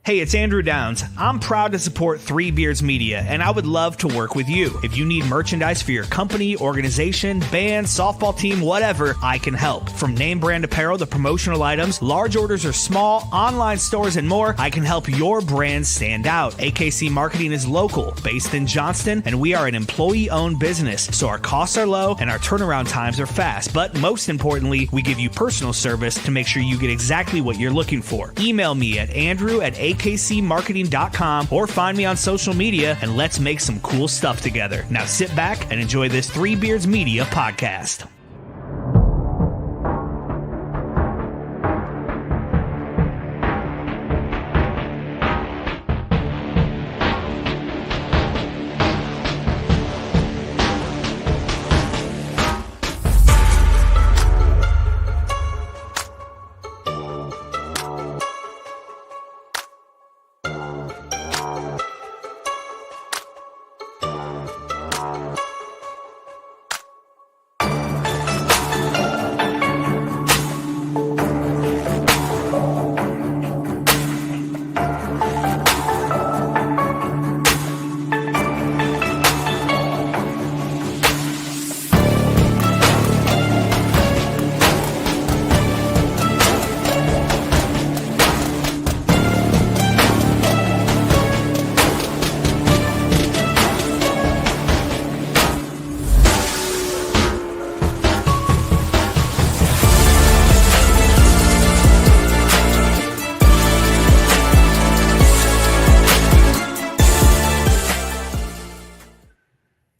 Hey, it's Andrew Downs. I'm proud to support Three Beards Media, and I would love to work with you. If you need merchandise for your company, organization, band, softball team, whatever, I can help. From name brand apparel to promotional items, large orders or small, online stores, and more, I can help your brand stand out. AKC Marketing is local, based in Johnston, and we are an employee-owned business, so our costs are low and our turnaround times are fast. But most importantly, we give you personal service to make sure you get exactly what you're looking for. Email me at andrew@akcmarketing.com or find me on social media and let's make some cool stuff together. Now sit back and enjoy this Three Beards Media podcast.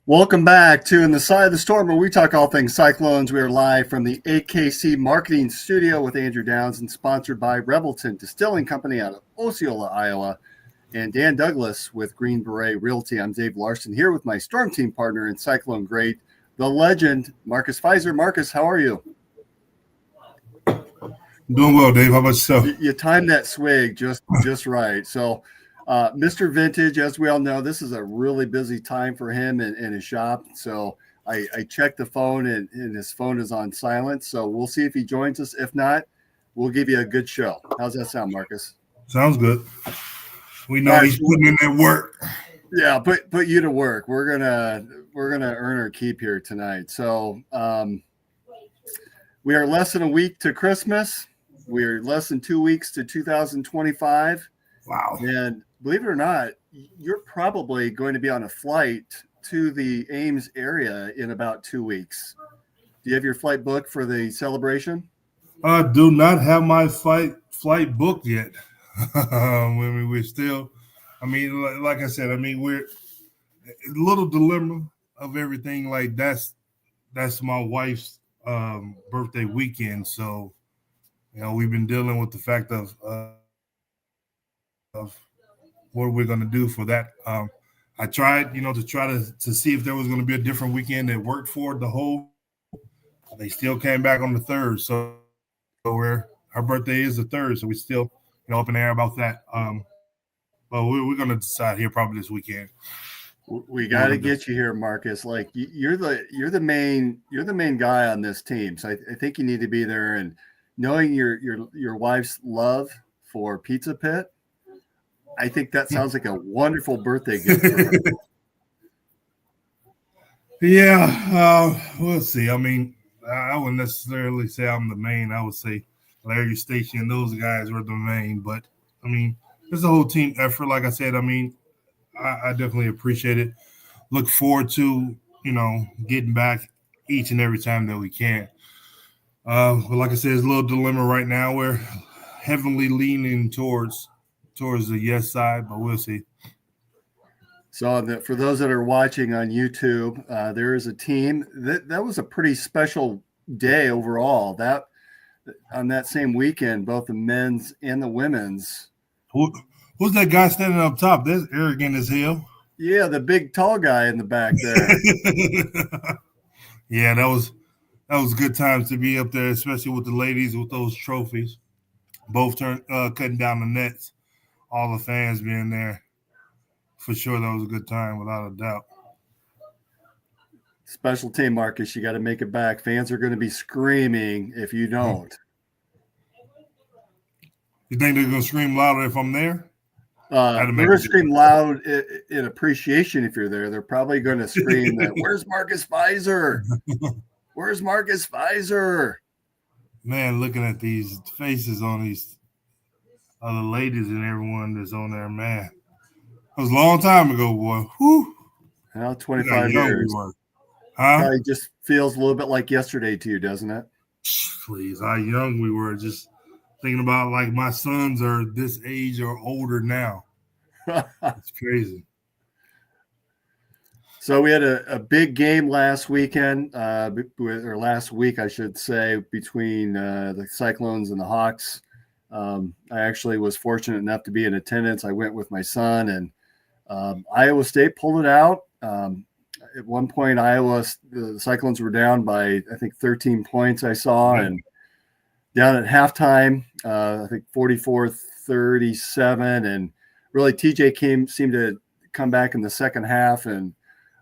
Welcome back to In the Side of the Storm, where we talk all things Cyclones. We are live from the AKC Marketing Studio with Andrew Downs and sponsored by Revelton Distilling Company out of Osceola, Iowa, and Dan Douglas with Green Beret Realty. I'm Dave Larson here with my Storm Team partner and Cyclone great, the legend, Marcus Pfizer. Marcus, how are you? Doing well, Dave. How about yourself? You timed that swig just right. So, Mr. Vintage, as we all know, this is a really busy time for him in his shop. So I checked the phone and his phone is on silent. So we'll see if he joins us. If not, we'll give you a good show. How's that sound, Marcus? Sounds good. We know he's putting in that work. Yeah, put you to work. We're gonna earn our keep here tonight. So we are less than a week to Christmas. We're less than 2 weeks to 2025. Wow. And believe it or not, you're probably going to be on a flight to the Ames area in about 2 weeks. Do you have your flight booked for the celebration? I do not have my flight booked yet. We're still, like I said, we're a little dilemma of everything. Like that's my wife's birthday weekend. So, we've been dealing with the fact of what we're going to do for that. I tried, to see if there was going to be a different weekend that worked for the whole. They still came back on the 3rd, so her birthday is the 3rd, so we still, up in the air about that. But we're going to decide here probably this weekend. We got to get you here, Marcus. Like you're the main guy on this team, so I think you need to be there. And knowing your wife's love for Pizza Pit, I think that sounds like a wonderful birthday gift for her. Yeah, we'll see. I wouldn't necessarily say I'm the main. I would say Larry Station and those guys were the main. But, it's a whole team effort. Like I said, I definitely appreciate it. Look forward to, getting back each and every time that we can. But like I said, it's a little dilemma right now. We're heavily leaning towards the yes side, but we'll see. So for those that are watching on YouTube, there is a team that was a pretty special day overall. That on that same weekend, both the men's and the women's. Who's that guy standing up top? That's arrogant as hell. Yeah, the big tall guy in the back there. Yeah, that was good times to be up there, especially with the ladies with those trophies. Both cutting down the nets. All the fans being there. For sure, that was a good time, without a doubt. Special team, Marcus. You got to make it back. Fans are going to be screaming if you don't. You think they're going to scream louder if I'm there? They're going to scream loud in appreciation if you're there. They're probably going to scream that, "Where's Marcus Pfizer? Where's Marcus Pfizer?" Man, looking at these faces on these other ladies and everyone that's on there, man. It was a long time ago, boy. Whew. Now 25 years. Probably just feels a little bit like yesterday to you, doesn't it? Please, how young we were. Just thinking about like my sons are this age or older now. It's crazy. So we had a big game last weekend, or last week, I should say, between the Cyclones and the Hawks. I actually was fortunate enough to be in attendance. I went with my son, and Iowa State pulled it out. At one point, the Cyclones were down by, I think, 13 points I saw, and down at halftime, I think 44-37, and really TJ seemed to come back in the second half, and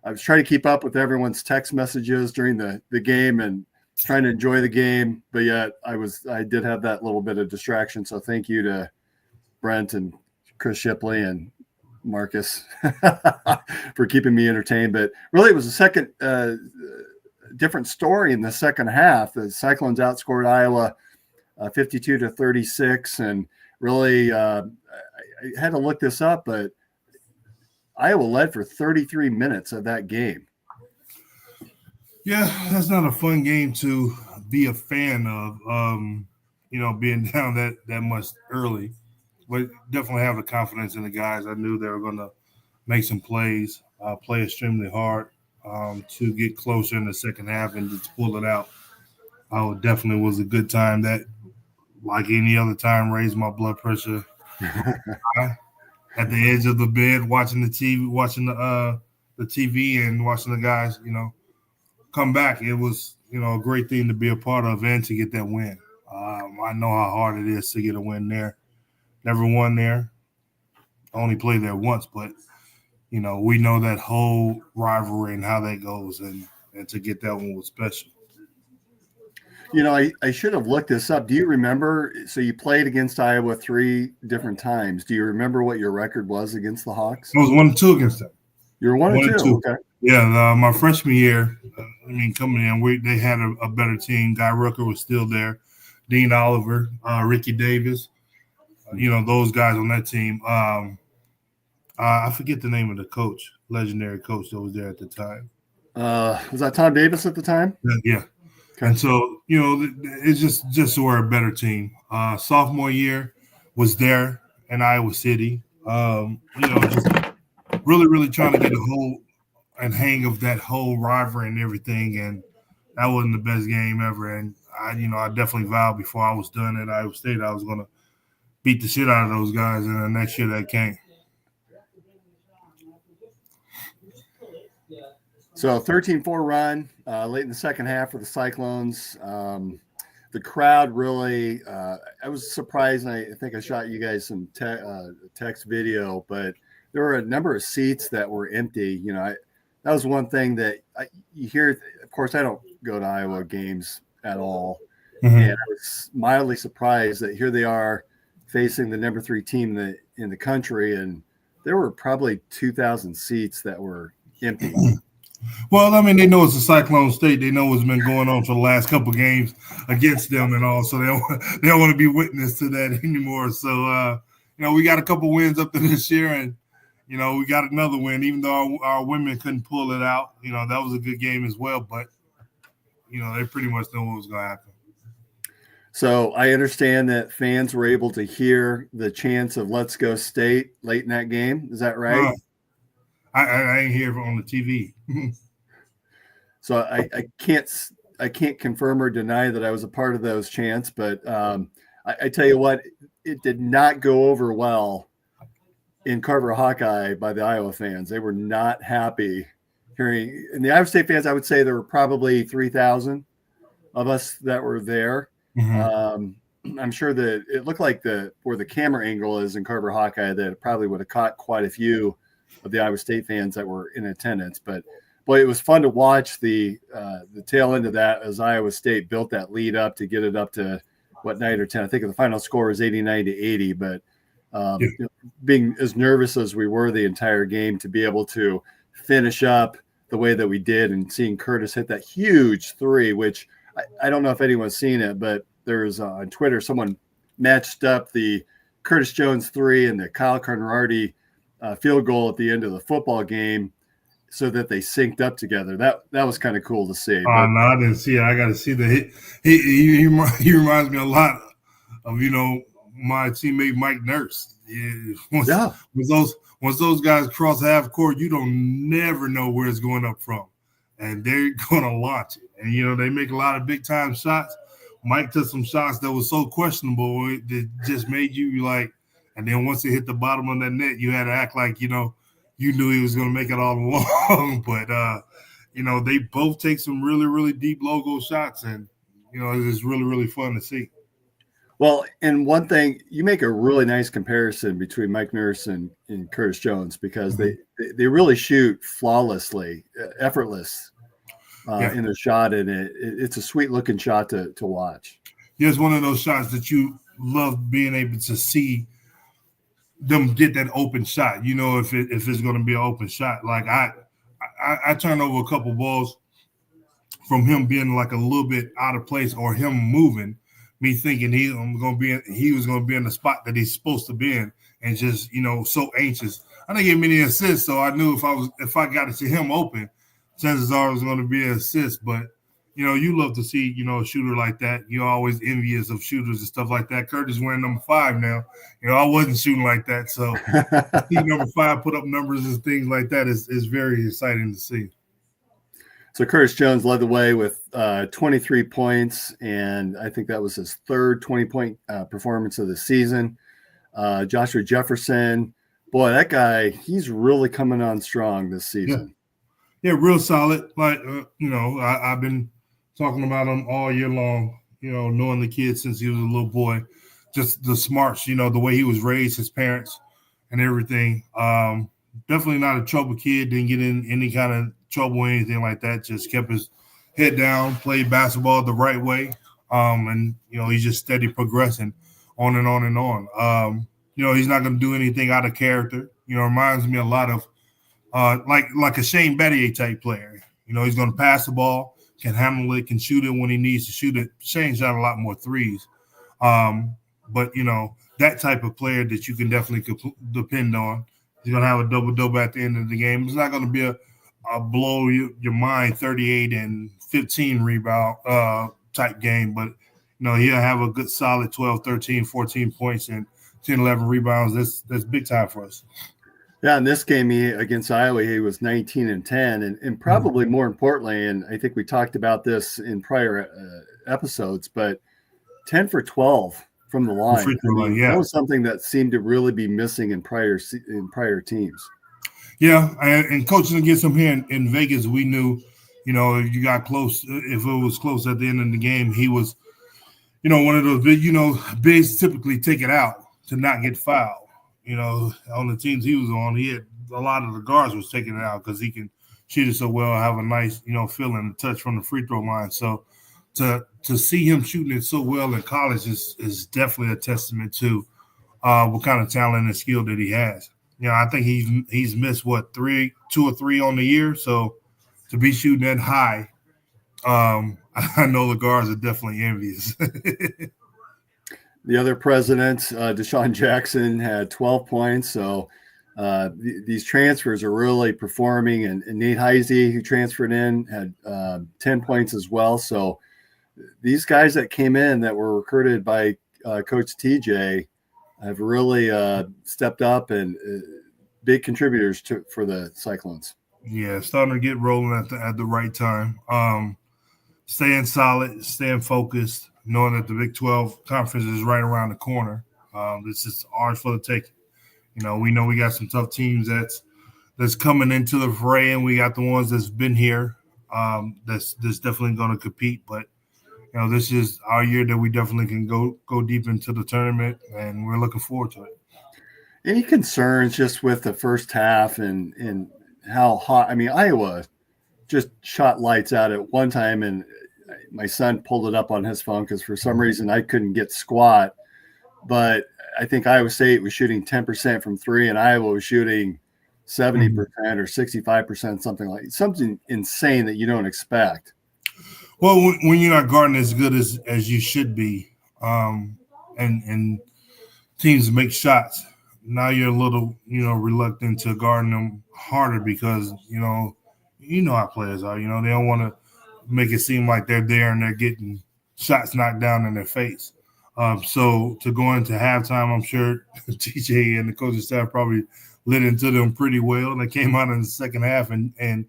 I was trying to keep up with everyone's text messages during the game and trying to enjoy the game, but yet I did have that little bit of distraction. So thank you to Brent and Chris Shipley and Marcus for keeping me entertained. But really, it was a second different story in the second half. The Cyclones outscored Iowa 52-36, and really I had to look this up, but Iowa led for 33 minutes of that game. Yeah, that's not a fun game to be a fan of, being down that much early. But definitely have the confidence in the guys. I knew they were going to make some plays, play extremely hard to get closer in the second half and just pull it out. Definitely was a good time. That, like any other time, raised my blood pressure. At the edge of the bed, watching the TV, watching the TV, and watching the guys, come back. It was, a great thing to be a part of and to get that win. I know how hard it is to get a win there. Never won there. Only played there once, but we know that whole rivalry and how that goes, and to get that one was special. I should have looked this up. Do you remember? So you played against Iowa 3 different times. Do you remember what your record was against the Hawks? I was 1-2 against them. You were 1-2. Okay. Yeah, my freshman year, coming in, they had a better team. Guy Rooker was still there. Dean Oliver, Ricky Davis, those guys on that team. I forget the name of the coach, legendary coach that was there at the time. Was that Tom Davis at the time? Yeah. Okay. And so, it's just we're a better team. Sophomore year was there in Iowa City. Just really, really trying to get a hold and hang of that whole rivalry and everything. And that wasn't the best game ever. And I definitely vowed before I was done at Iowa State, I was going to beat the shit out of those guys. And the next year that came. So 13-4 run late in the second half for the Cyclones. The crowd really, I was surprised, and I think I shot you guys some text video, but there were a number of seats that were empty. That was one thing that you hear. Of course, I don't go to Iowa games at all, and I was mildly surprised that here they are facing the number 3 team in the country, and there were probably 2,000 seats that were empty. Well, they know it's a Cyclone State. They know what's been going on for the last couple of games against them and all, so they don't want to be witness to that anymore. So, we got a couple wins up to this year, and, we got another win, even though our women couldn't pull it out. That was a good game as well, but, they pretty much know what was going to happen. So I understand that fans were able to hear the chants of "Let's Go State" late in that game. Is that right? I ain't here on the TV. So I can't confirm or deny that I was a part of those chants, but I tell you what, it did not go over well in Carver Hawkeye by the Iowa fans. They were not happy hearing. And the Iowa State fans, I would say there were probably 3,000 of us that were there. I'm sure that it looked like where the camera angle is in Carver Hawkeye, that it probably would have caught quite a few of the Iowa State fans that were in attendance. But boy, it was fun to watch the tail end of that as Iowa State built that lead up to get it up to what, 9 or 10. I think the final score was 89-80, but Yeah. Being as nervous as we were the entire game, to be able to finish up the way that we did, and seeing Curtis hit that huge three, which I don't know if anyone's seen it, but there's on Twitter, someone matched up the Curtis Jones three and the Kyle Conrarty field goal at the end of the football game, so that they synced up together. That was kind of cool to see. Oh, no, I didn't see it. I got to see the hit. He reminds me a lot of, my teammate Mike Nurse. Yeah. Once those guys cross half court, you don't never know where it's going up from, and they're going to launch it. And they make a lot of big time shots. Mike took some shots that was so questionable that just made you like. And then once it hit the bottom of that net, you had to act like you knew he was going to make it all along. But they both take some really, really deep logo shots, and it's really, really fun to see. Well, and one thing, you make a really nice comparison between Mike Nurse and Curtis Jones, because they really shoot flawlessly, effortless in their shot, and it's a sweet looking shot to watch. Yeah, it's one of those shots that you love being able to see them get that open shot. If it's going to be an open shot. Like I turned over a couple balls from him being like a little bit out of place, or him moving, me thinking he was going to be in the spot that he's supposed to be in, and just so anxious. I didn't get many assists, so I knew if I got to see him open, chances are it was going to be an assist. But you love to see a shooter like that. You're always envious of shooters and stuff like that. Curtis wearing number 5 now. I wasn't shooting like that, so to see number 5 put up numbers and things like that is very exciting to see. So Curtis Jones led the way with 23 points, and I think that was his third 20-point performance of the season. Joshua Jefferson, boy, that guy, he's really coming on strong this season. Yeah, real solid. Like, I've been talking about him all year long, knowing the kid since he was a little boy. Just the smarts, the way he was raised, his parents and everything. Definitely not a trouble kid, didn't get in any kind of trouble or anything like that. Just kept his head down, played basketball the right way. And he's just steady progressing on and on and on. He's not going to do anything out of character. Reminds me a lot of like a Shane Battier type player. He's going to pass the ball, can handle it, can shoot it when he needs to shoot it. Shane shot a lot more threes. But that type of player that you can definitely depend on. He's going to have a double-double at the end of the game. It's not going to be a blow your mind 38 and 15 rebound type game, but he'll have a good solid 12, 13, 14 points and 10, 11 rebounds. That's big time for us. Yeah, in this game against Iowa, he was 19 and 10, and probably more importantly, and I think we talked about this in prior episodes, but 10 for 12 from the line. That was something that seemed to really be missing in prior teams. Yeah, and coaching against him here in Vegas, we knew, if you got close, if it was close at the end of the game, he was, one of those big, bigs typically take it out to not get fouled. On the teams he was on, he had a lot of the guards was taking it out because he can shoot it so well, have a nice, feeling, touch from the free throw line. So to see him shooting it so well in college is definitely a testament to what kind of talent and skill that he has. I think he's missed 2 or 3 on the year. So to be shooting that high, I know the guards are definitely envious. The other president, Deshaun Jackson, had 12 points. So these transfers are really performing. And Nate Heisey, who transferred in, had 10 points as well. So these guys that came in that were recruited by Coach TJ have really stepped up and big contributors for the Cyclones. Yeah, starting to get rolling at the right time. Staying solid, staying focused, knowing that the Big 12 conference is right around the corner. This is ours for the taking. We know we got some tough teams that's coming into the fray, and we got the ones that's been here that's definitely going to compete. But this is our year that we definitely can go deep into the tournament, and we're looking forward to it. Any concerns just with the first half and how hot? I mean, Iowa just shot lights out at one time, and my son pulled it up on his phone because for some reason I couldn't get squat. but I think Iowa State was shooting 10% from three, and Iowa was shooting 70% or 65%, something insane that you don't expect. Well, when you're not guarding as good as you should be, and teams make shots, now you're a little, reluctant to guard them harder because, how players are. They don't want to make it seem like they're there and they're getting shots knocked down in their face. So to go into halftime, I'm sure TJ and the coaching staff probably lit into them pretty well, and they came out in the second half and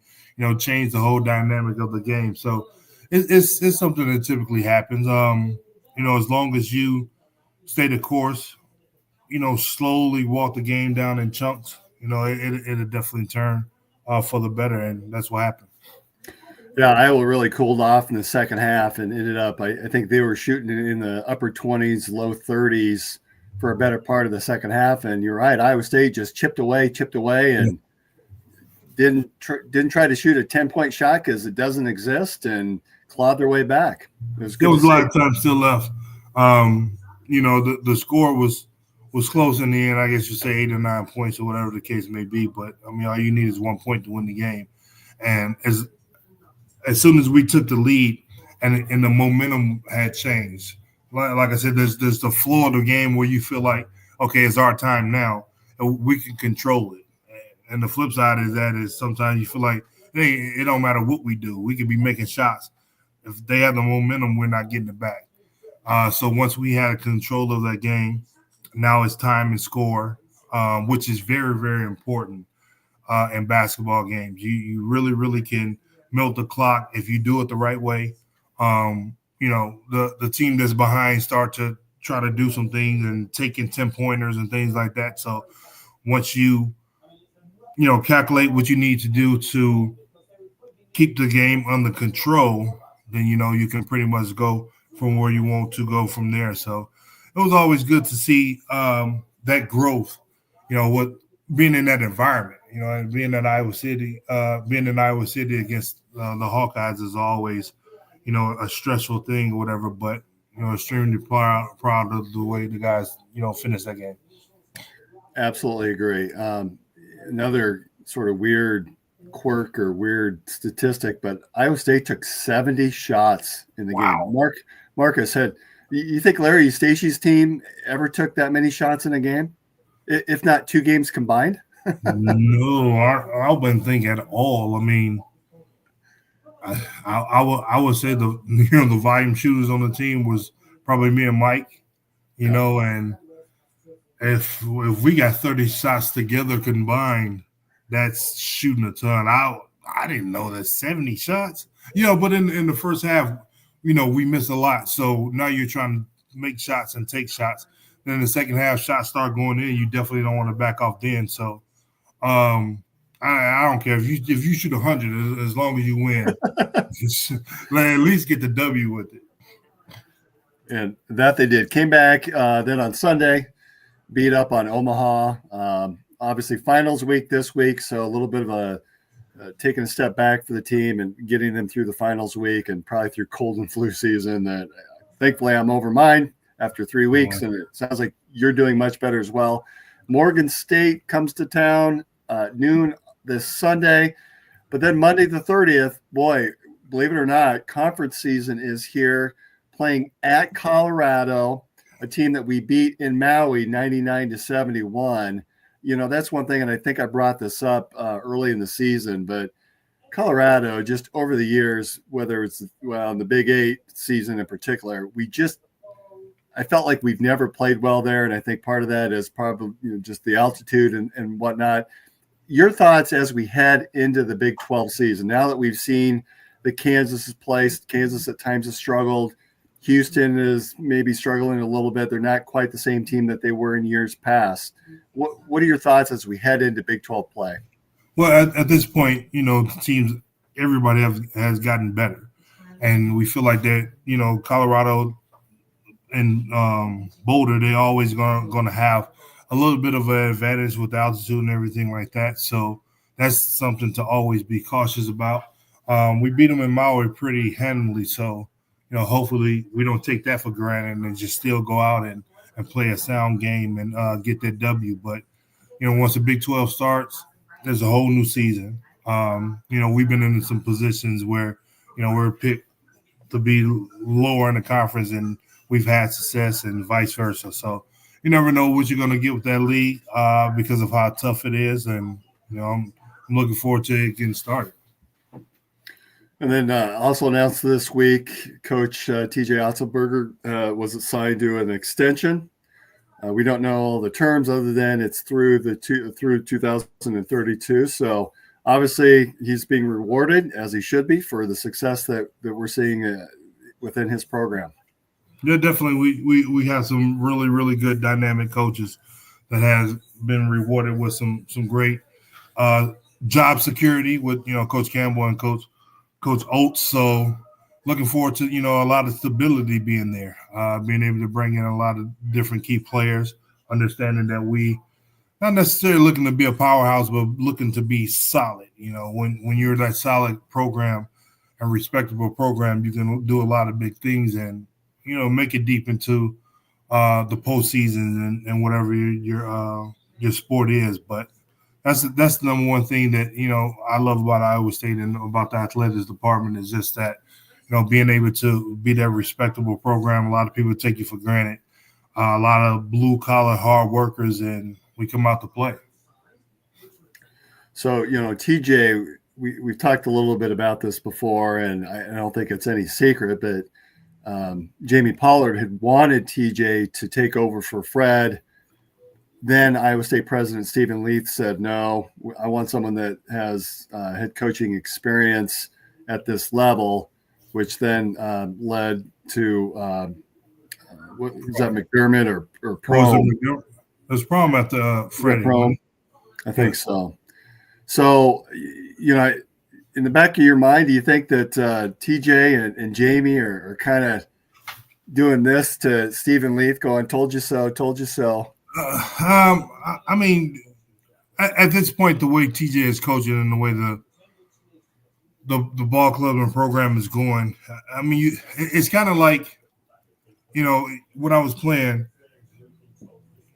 changed the whole dynamic of the game. So it's something that typically happens. As long as you stay the course, slowly walk the game down in chunks, it'll definitely turn for the better, and that's what happened. Yeah, Iowa really cooled off in the second half and ended up, I think they were shooting in the upper 20s, low 30s for a better part of the second half. And you're right, Iowa State just chipped away, and didn't try to shoot a 10-point shot because it doesn't exist, and clawed their way back. There was a lot of time still left. The score was close in the end. I guess you say 8 or 9 points or whatever the case may be. But, all you need is 1 point to win the game. And as soon as we took the lead and the momentum had changed, like I said, there's the floor of the game where you feel like, okay, it's our time now, and we can control it. And the flip side is sometimes you feel like, hey, it don't matter what we do. We could be making shots. If they have the momentum, we're not getting it back. So once we had control of that game, now it's time and score, which is very, very important in basketball games. You really, really can melt the clock if you do it the right way. The team that's behind start to try to do some things and taking 10-pointers and things like that. So once you calculate what you need to do to keep the game under control, then, you can pretty much go from where you want to go from there. So it was always good to see that growth, what being in that environment, and being in Iowa City against the Hawkeyes is always, a stressful thing or whatever, but, extremely proud of the way the guys, finished that game. Absolutely agree. Another sort of weird quirk or weird statistic, but Iowa State took 70 shots in the game. Marcus said, you think Larry Eustachy's team ever took that many shots in a game, if not 2 games combined? No, I wouldn't think at all. I mean, I would say the volume shooters on the team was probably me and Mike, and if we got 30 shots together combined, that's shooting a ton. I didn't know that 70 shots. But in the first half, we missed a lot. So now you're trying to make shots and take shots. Then in the second half, shots start going in. You definitely don't want to back off then. So I don't care if you shoot 100 as long as you win. At least get the W with it. And that they did. Came back then on Sunday, beat up on Omaha. Obviously, finals week this week, so a little bit of a taking a step back for the team and getting them through the finals week and probably through cold and flu season. That thankfully I'm over mine after 3 weeks, and it sounds like you're doing much better as well. Morgan State comes to town noon this Sunday, but then Monday the 30th, boy, believe it or not, conference season is here, playing at Colorado, a team that we beat in Maui 99-71. That's one thing, and I think I brought this up early in the season, but Colorado, just over the years, whether it's in the Big 8 season in particular, I felt like we've never played well there, and I think part of that is probably just the altitude and whatnot. Your thoughts as we head into the Big 12 season, now that we've seen the Kansas at times has struggled. Houston is maybe struggling a little bit. They're not quite the same team that they were in years past. What are your thoughts as we head into Big 12 play? Well, at this point, the teams, everybody has gotten better. And we feel like that, Colorado and Boulder, they're always going to have a little bit of an advantage with altitude and everything like that. So that's something to always be cautious about. We beat them in Maui pretty handily. So, hopefully we don't take that for granted and just still go out and and play a sound game and get that W. But once the Big 12 starts, there's a whole new season. We've been in some positions where we're picked to be lower in the conference, and we've had success, and vice versa. So you never know what you're going to get with that league because of how tough it is, and I'm looking forward to it getting started. And then also announced this week, Coach TJ Otzelberger was assigned to an extension. We don't know the terms other than it's through 2032. So obviously he's being rewarded, as he should be, for the success that we're seeing within his program. Yeah, definitely. We have some really, really good dynamic coaches that has been rewarded with some great job security with Coach Campbell and Coach Oates. So looking forward to a lot of stability being there, being able to bring in a lot of different key players, understanding that we not necessarily looking to be a powerhouse, but looking to be solid. When you're that solid program and respectable program, you can do a lot of big things and make it deep into the postseason and whatever your sport is. But that's the number one thing that I love about Iowa State and about the athletics department is just that being able to be that respectable program. A lot of people take you for granted. A lot of blue collar hard workers, and we come out to play. So TJ, we've talked a little bit about this before, and I don't think it's any secret, but Jamie Pollard had wanted TJ to take over for Fred. Then Iowa State President Stephen Leith said, no, I want someone that has head coaching experience at this level, which then led to what is that, McDermott or Prohm? There's Prohm at the Freddie. Prohm, I think so. So, in the back of your mind, do you think that TJ and Jamie are kind of doing this to Stephen Leith, going, told you so, told you so? I mean, at this point, the way TJ is coaching and the way the ball club and program is going, I mean, it's kind of like, when I was playing,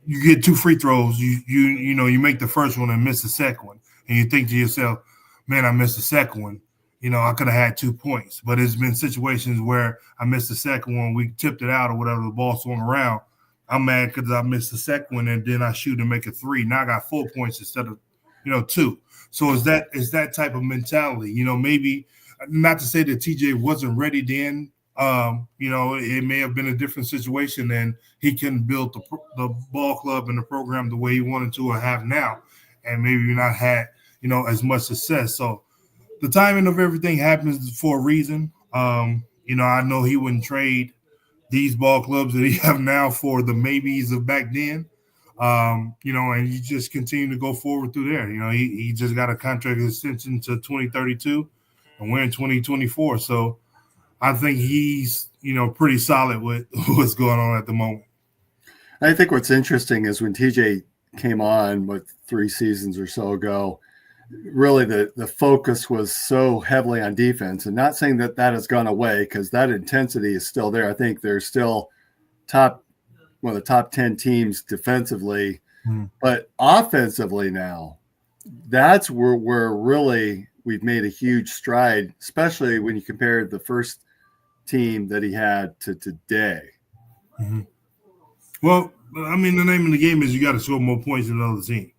you get 2 free throws, you make the first one and miss the second one, and you think to yourself, man, I missed the second one. I could have had 2 points, but it's been situations where I missed the second one, we tipped it out or whatever, the ball swung around. I'm mad because I missed the second one and then I shoot and make a 3. Now I got 4 points instead of 2. So is that type of mentality? Maybe not to say that TJ wasn't ready then. It may have been a different situation and he couldn't build the ball club and the program the way he wanted to or have now, and maybe not had as much success. So the timing of everything happens for a reason. I know he wouldn't trade these ball clubs that he have now for the maybes of back then. And you just continue to go forward through there. He just got a contract extension to 2032 and we're in 2024. So I think he's, pretty solid with what's going on at the moment. I think what's interesting is when TJ came on 3 seasons or so ago, really the focus was so heavily on defense, and not saying that has gone away because that intensity is still there. I think they're still one of the top 10 teams defensively, but offensively now, that's where really we've made a huge stride, especially when you compare the first team that he had to today. Mm-hmm. Well, I mean, the name of the game is you got to score more points than the other team.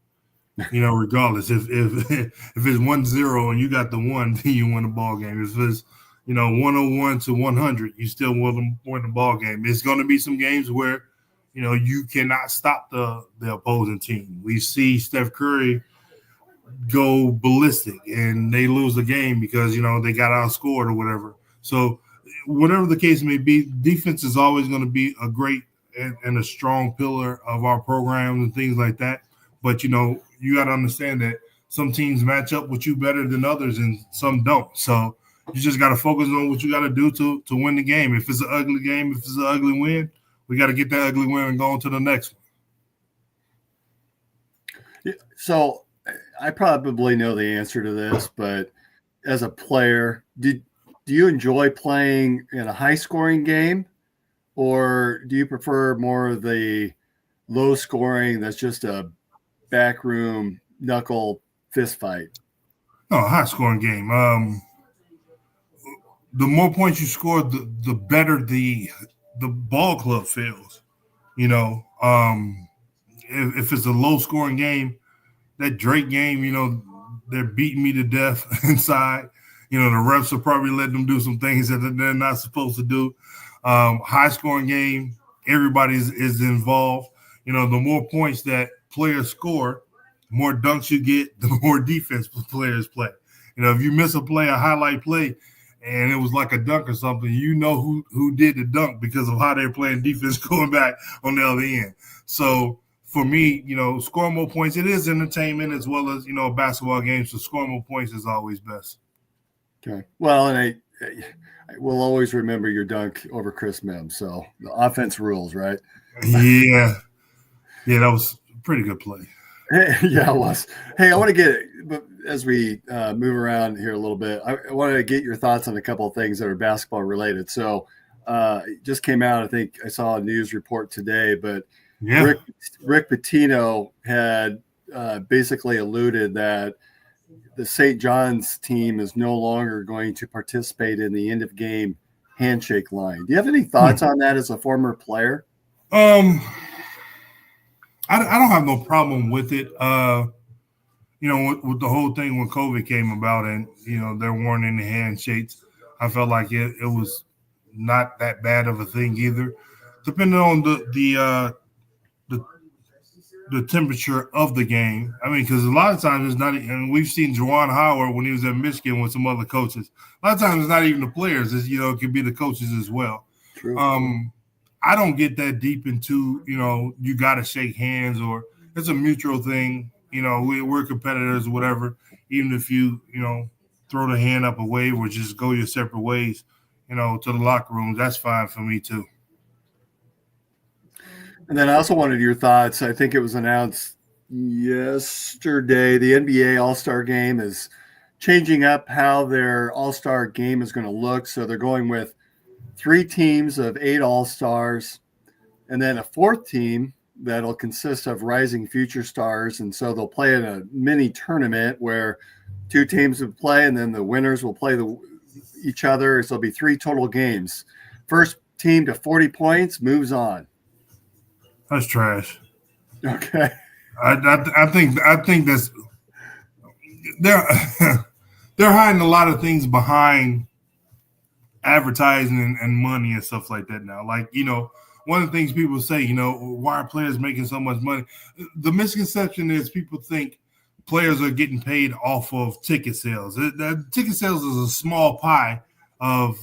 Regardless, if it's 1-0 and you got the 1, then you win the ball game. If it's 101 to 100, you still win the ball game. It's going to be some games where you cannot stop the opposing team. We see Steph Curry go ballistic and they lose the game because they got outscored or whatever. So whatever the case may be, defense is always going to be a great and a strong pillar of our programs and things like that. But you got to understand that some teams match up with you better than others and some don't. So you just got to focus on what you got to do to win the game. If it's an ugly game, if it's an ugly win, we got to get that ugly win and go on to the next one. So I probably know the answer to this, but as a player, do you enjoy playing in a high-scoring game, or do you prefer more of the low scoring that's just a backroom knuckle fist fight? No, high scoring game. The more points you score, the better the ball club feels. You know, if it's a low scoring game, that Drake game, they're beating me to death inside. The refs will probably let them do some things that they're not supposed to do. High scoring game, everybody is involved. The more points that players score, more dunks you get, the more defense players play. If you miss a play, a highlight play, and it was like a dunk or something, who did the dunk because of how they're playing defense going back on the other end. So for me, scoring more points, it is entertainment as well as, a basketball game. So scoring more points is always best. Okay. Well, and I will always remember your dunk over Chris Mims. So the offense rules, right? Yeah. Yeah, that was a pretty good play. Yeah, it was. Hey, I want to get, as we move around here a little bit, I wanted to get your thoughts on a couple of things that are basketball related. So it just came out, I think I saw a news report today, but yeah. Rick Pitino had basically alluded that the St. John's team is no longer going to participate in the end of game handshake line. Do you have any thoughts on that as a former player? I don't have no problem with it. With the whole thing when COVID came about and, there weren't any handshakes, I felt like it was not that bad of a thing either. Depending on the temperature of the game. I mean, because a lot of times it's not, and we've seen Juwan Howard when he was at Michigan with some other coaches. A lot of times it's not even the players. It's, it could be the coaches as well. True. I don't get that deep into, you got to shake hands or it's a mutual thing. We're competitors or whatever. Even if you, throw the hand up a wave or just go your separate ways, to the locker rooms, that's fine for me too. And then I also wanted your thoughts. I think it was announced yesterday, the NBA All-Star Game is changing up how their All-Star Game is going to look. So they're going with 3 teams of 8 All-Stars, and then a 4th team that'll consist of rising future stars. And so they'll play in a mini tournament where 2 teams will play, and then the winners will play each other. So there'll be 3 total games. First team to 40 points moves on. That's trash. Okay. I think that's they're hiding a lot of things behind advertising and money and stuff like that now. Like, one of the things people say, why are players making so much money? The misconception is people think players are getting paid off of ticket sales. The ticket sales is a small pie of,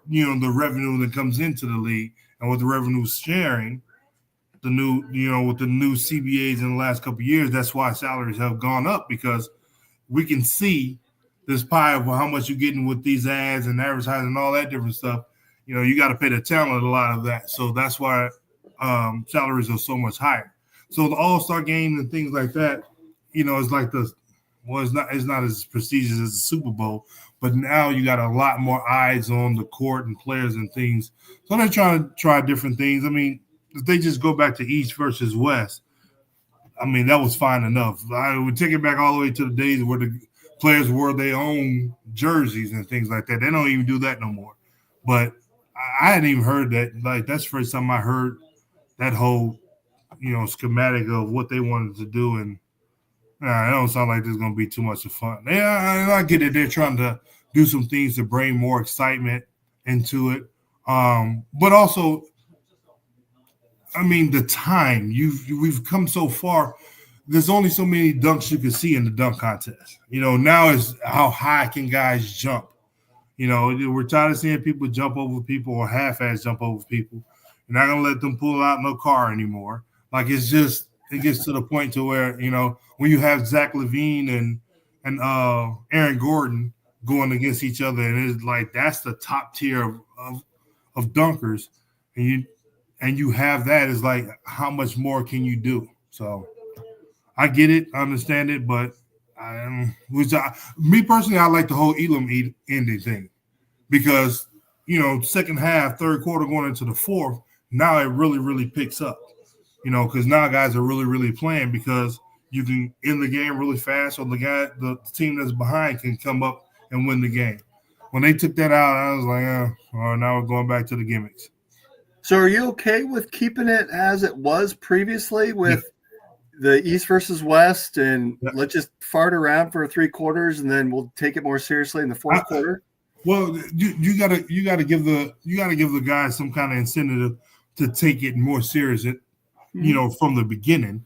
the revenue that comes into the league and what the revenue is sharing. The new, with the new CBAs in the last couple of years, that's why salaries have gone up because we can see this pie of how much you're getting with these ads and advertising and all that different stuff. You got to pay the talent a lot of that. So that's why salaries are so much higher. So the All-Star game and things like that, it's like it's not as prestigious as the Super Bowl, but now you got a lot more eyes on the court and players and things. So they're trying to try different things. I mean, if they just go back to East versus West, I mean, that was fine enough. I would take it back all the way to the days where the players wore their own jerseys and things like that. They don't even do that no more. But I hadn't even heard that. Like, that's the first time I heard that whole, schematic of what they wanted to do. And it don't sound like there's going to be too much of fun. Yeah, I get it. They're trying to do some things to bring more excitement into it. But also, I mean, the time we've come so far. There's only so many dunks you can see in the dunk contest. Now is how high can guys jump? We're tired of seeing people jump over people or half-ass jump over people. You're not gonna let them pull out no car anymore. Like it gets to the point to where when you have Zach LaVine and Aaron Gordon going against each other, and it's like that's the top tier of dunkers, and you have that is like how much more can you do? So I get it, I understand it, but me personally, I like the whole Elam ending thing because second half, third quarter going into the fourth, now it really, really picks up, because now guys are really, really playing because you can end the game really fast, or the team that's behind can come up and win the game. When they took that out, I was like, now we're going back to the gimmicks. So are you okay with keeping it as it was previously with the East versus West, and let's just fart around for 3 quarters and then we'll take it more seriously in the fourth quarter? Well, you gotta give the guys some kind of incentive to take it more serious, from the beginning.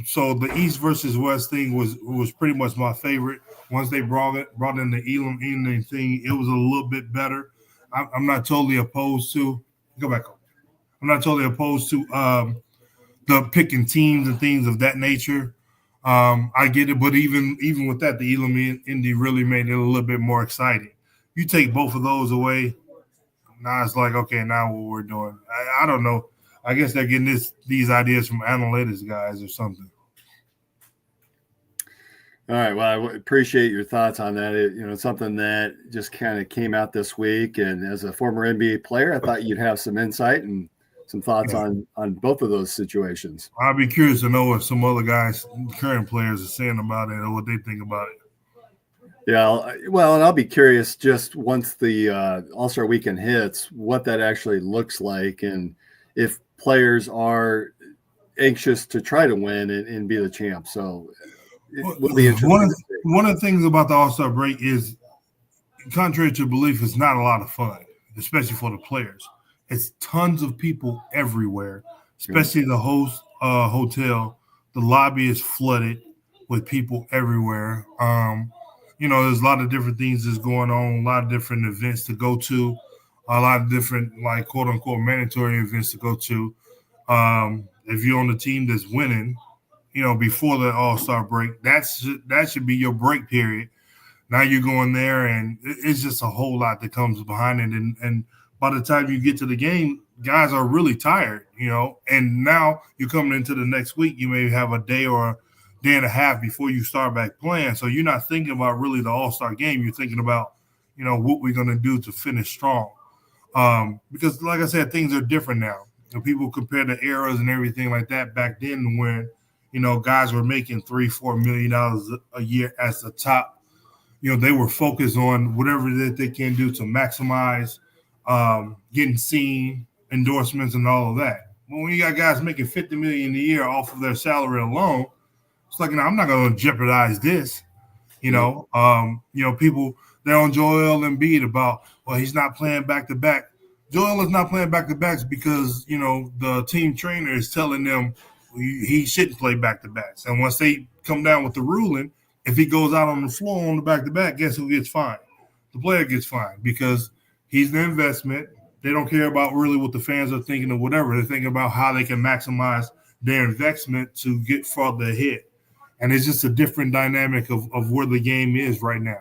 So the East versus West thing was pretty much my favorite. Once they brought in the Elam Indian thing, it was a little bit better. I'm not totally opposed to go back. I'm not totally opposed to the picking teams and things of that nature. I get it, but even with that, the Elam Indy really made it a little bit more exciting. You take both of those away, now it's like, okay, now what we're doing. I don't know. I guess they're getting these ideas from analytics guys or something. All right. Well, I appreciate your thoughts on that. It's something that just kind of came out this week. And as a former NBA player, I thought you'd have some insight and some thoughts on both of those situations. I'd be curious to know what some other guys, current players, are saying about it or what they think about it. Yeah, well, and I'll be curious just once the All-Star Weekend hits, what that actually looks like, and if players are anxious to try to win and be the champ. So it will be interesting. One of the things about the All-Star break is, contrary to belief, it's not a lot of fun, especially for the players. It's tons of people everywhere, especially the host hotel. The lobby is flooded with people everywhere. There's a lot of different things that's going on, a lot of different events to go to, a lot of different, like, quote unquote, mandatory events to go to. If you're on the team that's winning, before the All-Star break, that should be your break period. Now you're going there, and it's just a whole lot that comes behind it. And by the time you get to the game, guys are really tired, and now you're coming into the next week. You may have a day or a day and a half before you start back playing. So you're not thinking about really the All-Star game. You're thinking about, what we're going to do to finish strong. Because, like I said, things are different now. People compare the eras and everything like that back then when, guys were making $3-4 million a year as the top. They were focused on whatever that they can do to maximize getting seen, endorsements, and all of that. But when you got guys making $50 million a year off of their salary alone, it's like, I'm not going to jeopardize this. People, they're on Joel Embiid about, well, he's not playing back-to-back. Joel is not playing back-to-backs because, the team trainer is telling them he shouldn't play back-to-backs. And once they come down with the ruling, if he goes out on the floor on the back-to-back, guess who gets fined? The player gets fined because he's the investment. They don't care about really what the fans are thinking or whatever. They're thinking about how they can maximize their investment to get further ahead. And it's just a different dynamic of where the game is right now.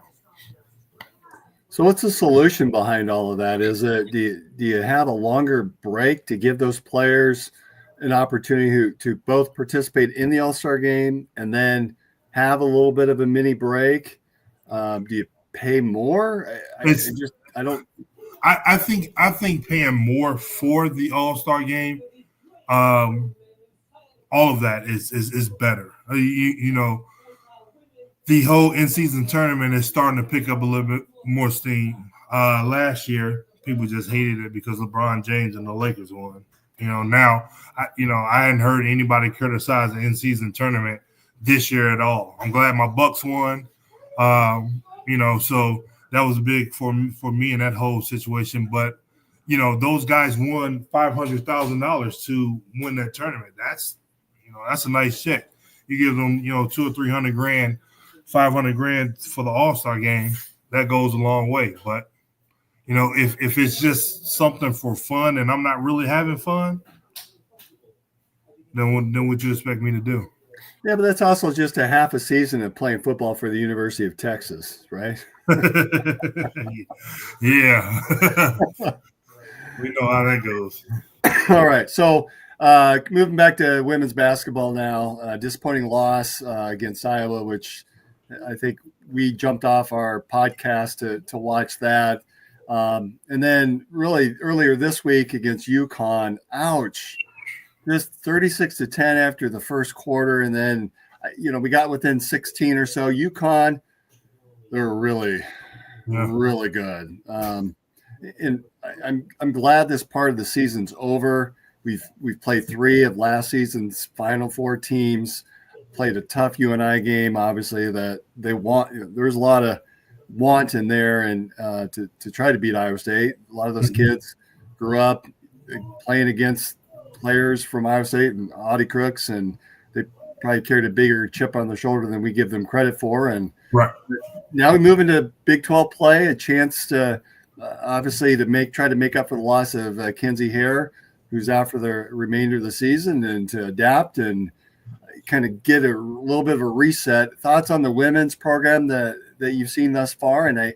So what's the solution behind all of that? Is it do you have a longer break to give those players an opportunity to both participate in the All-Star game and then have a little bit of a mini break? Do you pay more? I think paying more for the All-Star game, all of that is better. The whole in-season tournament is starting to pick up a little bit more steam. Last year, people just hated it because LeBron James and the Lakers won. Now, I hadn't heard anybody criticize the in-season tournament this year at all. I'm glad my Bucks won. So that was big for me in that whole situation. But, those guys won $500,000 to win that tournament. That's a nice check. You give them, $200,000 or $300,000, $500,000 for the All-Star game. That goes a long way. But, if it's just something for fun and I'm not really having fun, then what you expect me to do? Yeah, but that's also just a half a season of playing football for the University of Texas, right? Yeah. We know how that goes. All right. So moving back to women's basketball now, disappointing loss against Iowa, which I think we jumped off our podcast to watch that. And then really earlier this week against UConn, ouch, just 36-10 after the first quarter. And then, we got within 16 or so. UConn, they're really, really good. And I'm glad this part of the season's over. We've played 3 of last season's Final Four teams, played a tough UNI game, obviously, that they want. There's a lot of want in there, and to try to beat Iowa State. A lot of those kids grew up playing against players from Iowa State and Audie Crooks, and they probably carried a bigger chip on their shoulder than we give them credit for. And now we move into Big 12 play, a chance to obviously try to make up for the loss of Kenzie Hare, who's out for the remainder of the season, and to adapt and kind of get a little bit of a reset. Thoughts on the women's program that you've seen thus far? And I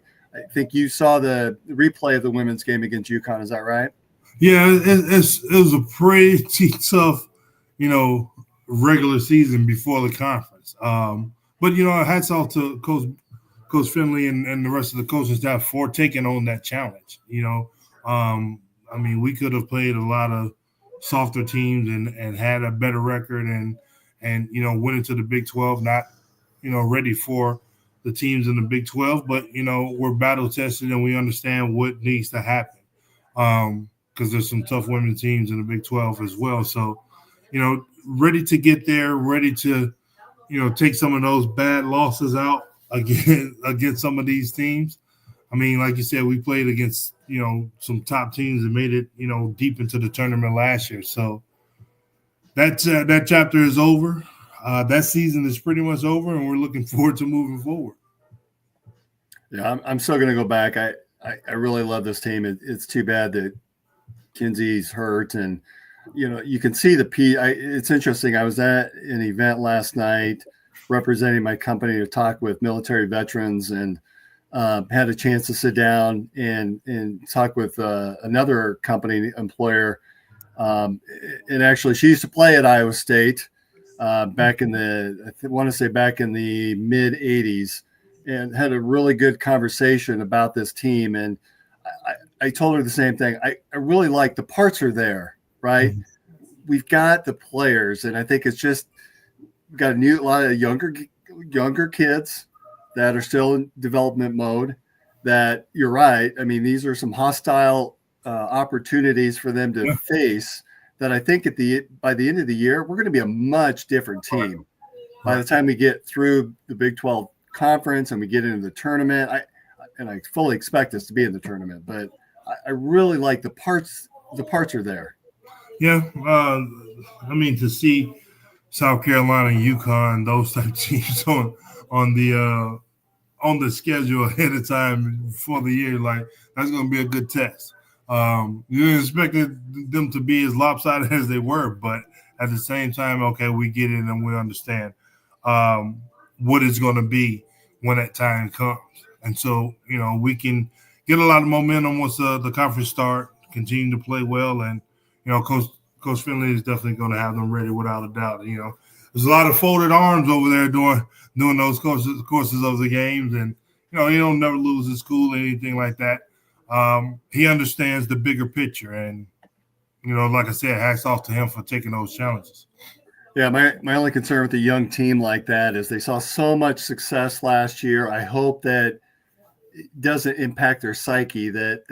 think you saw the replay of the women's game against UConn. Is that right? Yeah, it was a pretty tough, regular season before the conference. But, hats off to Coach Finley and the rest of the coaching staff for taking on that challenge. We could have played a lot of softer teams and had a better record and went into the Big 12 not, ready for the teams in the Big 12. But, we're battle tested and we understand what needs to happen because there's some tough women teams in the Big 12 as well. So, ready to get there, ready to, take some of those bad losses out against some of these teams. Like you said, we played against, some top teams and made it, deep into the tournament last year. So that chapter is over. That season is pretty much over, and we're looking forward to moving forward. Yeah, I'm still going to go back. I really love this team. It's too bad that Kenzie's hurt, and you can see it's interesting. I was at an event last night representing my company to talk with military veterans, and had a chance to sit down and talk with another company employer. And actually, she used to play at Iowa State back in the mid 80s, and had a really good conversation about this team. And I told her the same thing. I really like the parts are there, right? Mm-hmm. We've got the players, and I think it's just got a lot of younger kids that are still in development mode. That you're right. These are some hostile opportunities for them to face. That I think by the end of the year, we're going to be a much different team. By the time we get through the Big 12 conference and we get into the tournament, I fully expect us to be in the tournament. But I really like the parts. The parts are there. Yeah, to see South Carolina, UConn, those type of teams on the schedule ahead of time for the year, like that's going to be a good test. You didn't expect them to be as lopsided as they were, but at the same time, okay, we get it and we understand what it's going to be when that time comes. And so, we can get a lot of momentum once the conference start, continue to play well, and Coach Finley is definitely going to have them ready without a doubt. There's a lot of folded arms over there doing those courses of the games, and he don't never lose in school or anything like that. He understands the bigger picture, and like I said, hats off to him for taking those challenges. Yeah, my only concern with a young team like that is they saw so much success last year. I hope that it doesn't impact their psyche that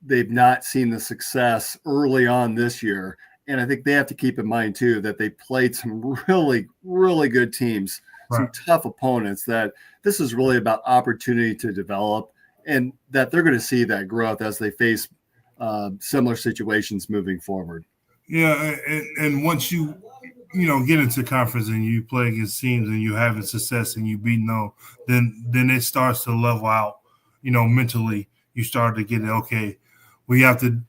they've not seen the success early on this year. And I think they have to keep in mind too that they played some really, really good teams, some tough opponents. That this is really about opportunity to develop, and that they're going to see that growth as they face similar situations moving forward. Yeah, and once you get into conference and you play against teams and you're having success and you beat them, then it starts to level out. Mentally, you start to get it. Okay, we have to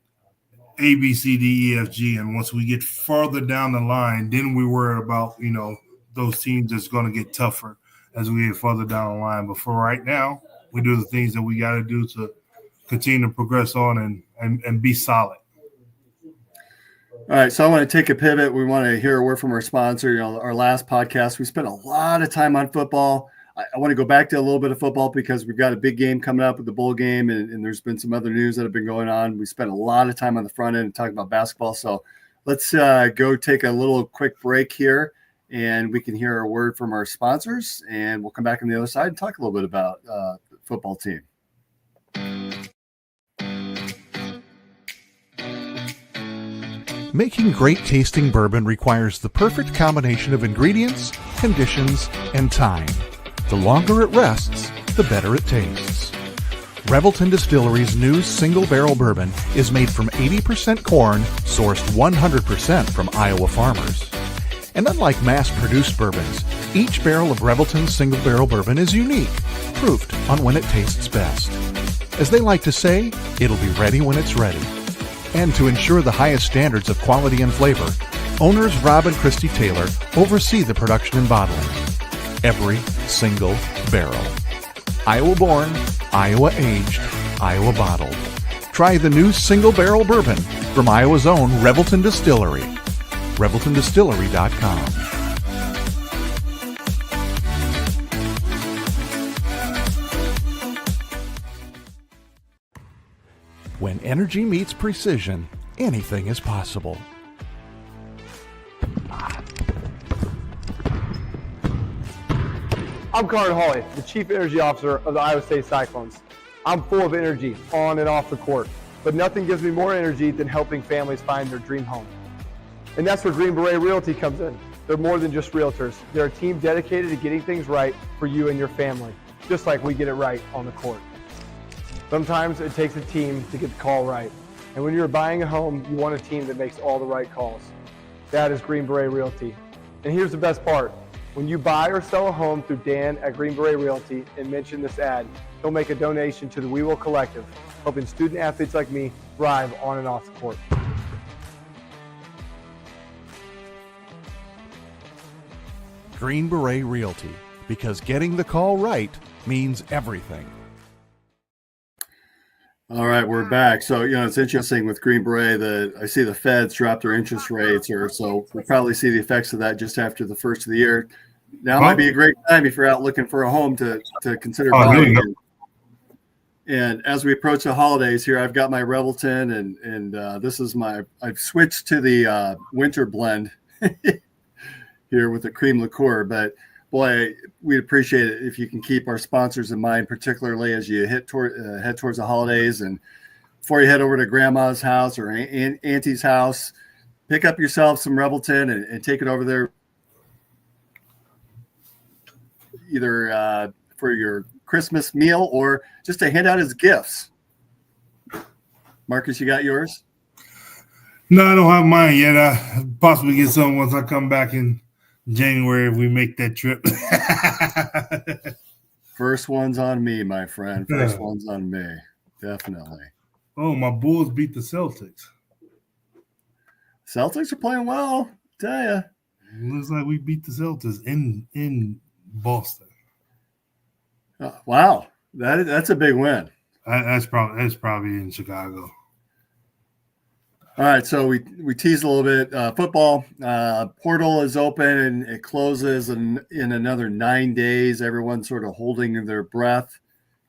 A, B, C, D, E, F, G, and once we get further down the line, then we worry about those teams that's going to get tougher as we get further down the line. But for right now, we do the things that we got to do to continue to progress on and be solid. All right, so I want to take a pivot. We want to hear a word from our sponsor. Our last podcast, we spent a lot of time on football. I want to go back to a little bit of football because we've got a big game coming up with the bowl game, and there's been some other news that have been going on. We spent a lot of time on the front end talking about basketball. So let's go take a little quick break here, and we can hear a word from our sponsors, and we'll come back on the other side and talk a little bit about the football team. Making great tasting bourbon requires the perfect combination of ingredients, conditions, and time. The longer it rests, the better it tastes. Revelton Distillery's new single barrel bourbon is made from 80% corn, sourced 100% from Iowa farmers. And unlike mass-produced bourbons, each barrel of Revelton's single barrel bourbon is unique, proofed on when it tastes best. As they like to say, it'll be ready when it's ready. And to ensure the highest standards of quality and flavor, owners Rob and Christy Taylor oversee the production and bottling. Every single barrel. Iowa born, Iowa aged, Iowa bottled. Try the new single barrel bourbon from Iowa's own Revelton Distillery. ReveltonDistillery.com. When energy meets precision, anything is possible. I'm Carter Hawley, the Chief Energy Officer of the Iowa State Cyclones. I'm full of energy on and off the court, but nothing gives me more energy than helping families find their dream home. And that's where Green Beret Realty comes in. They're more than just realtors. They're a team dedicated to getting things right for you and your family, just like we get it right on the court. Sometimes it takes a team to get the call right. And when you're buying a home, you want a team that makes all the right calls. That is Green Beret Realty. And here's the best part. When you buy or sell a home through Dan at Green Beret Realty and mention this ad, he'll make a donation to the We Will Collective, helping student athletes like me thrive on and off the court. Green Beret Realty, because getting the call right means everything. All right, we're back. So, it's interesting with Green Beret that I see the Feds drop their interest rates, so we'll probably see the effects of that just after the first of the year. Now might be a great time if you're out looking for a home to consider buying. And as we approach the holidays here, I've got my Revelton, and this is I've switched to the winter blend here with the cream liqueur, but boy, we'd appreciate it if you can keep our sponsors in mind, particularly as you head towards the holidays. And before you head over to grandma's house or auntie's house, pick up yourself some Revelton and take it over there, either for your Christmas meal or just to hand out as gifts. Marcus, you got yours? No, I don't have mine yet. I possibly get some once I come back in January if we make that trip. First one's on me, my friend. First one's on me. Definitely. Oh, my Bulls beat the Celtics. Celtics are playing well, tell you. Looks like we beat the Celtics in Boston. Wow. That's a big win. That's probably in Chicago. All right, so we teased a little bit. Football portal is open and it closes in another 9 days. Everyone's sort of holding their breath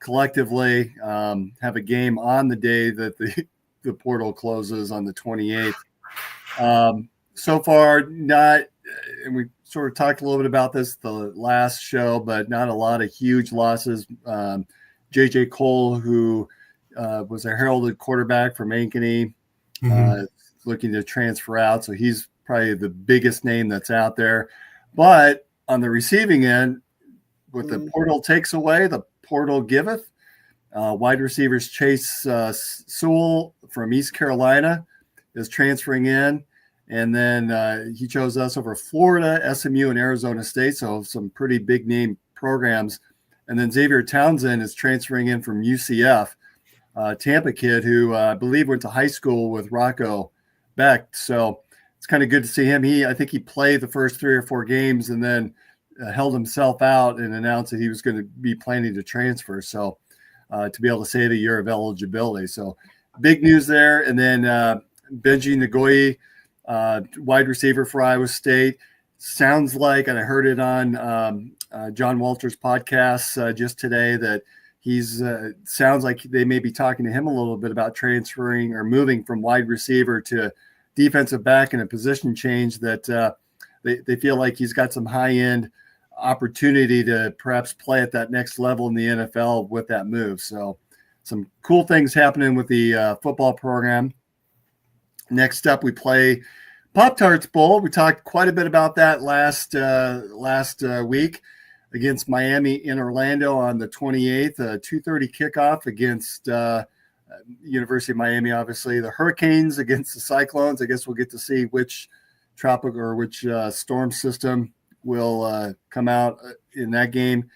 collectively. Have a game on the day that the portal closes on the 28th. So far, not, and we sort of talked a little bit about this the last show, but not a lot of huge losses. J.J. Cole, who was a heralded quarterback from Ankeny, looking to transfer out. So he's probably the biggest name that's out there. But on the receiving end, what the portal takes away, the portal giveth. Wide receivers Chase Sewell from East Carolina is transferring in. And then he chose us over Florida, SMU, and Arizona State. So some pretty big name programs. And then Xavier Townsend is transferring in from UCF. Tampa kid who I believe went to high school with Rocco Beck. So it's kind of good to see him. I think he played the first 3 or 4 games and then held himself out and announced that he was going to be planning to transfer. So to be able to save a year of eligibility. So big news there. And then Benji Ngoyi, wide receiver for Iowa State. sounds like, and I heard it on John Walter's podcast just today, that he's sounds like they may be talking to him a little bit about transferring or moving from wide receiver to defensive back in a position change that they feel like he's got some high-end opportunity to perhaps play at that next level in the NFL with that move. So some cool things happening with the football program. Next up, we play Pop-Tarts Bowl. We talked quite a bit about that last week against Miami in Orlando on the 28th, 2:30 kickoff against University of Miami, obviously. The Hurricanes against the Cyclones. I guess we'll get to see which tropical or which storm system will come out in that game,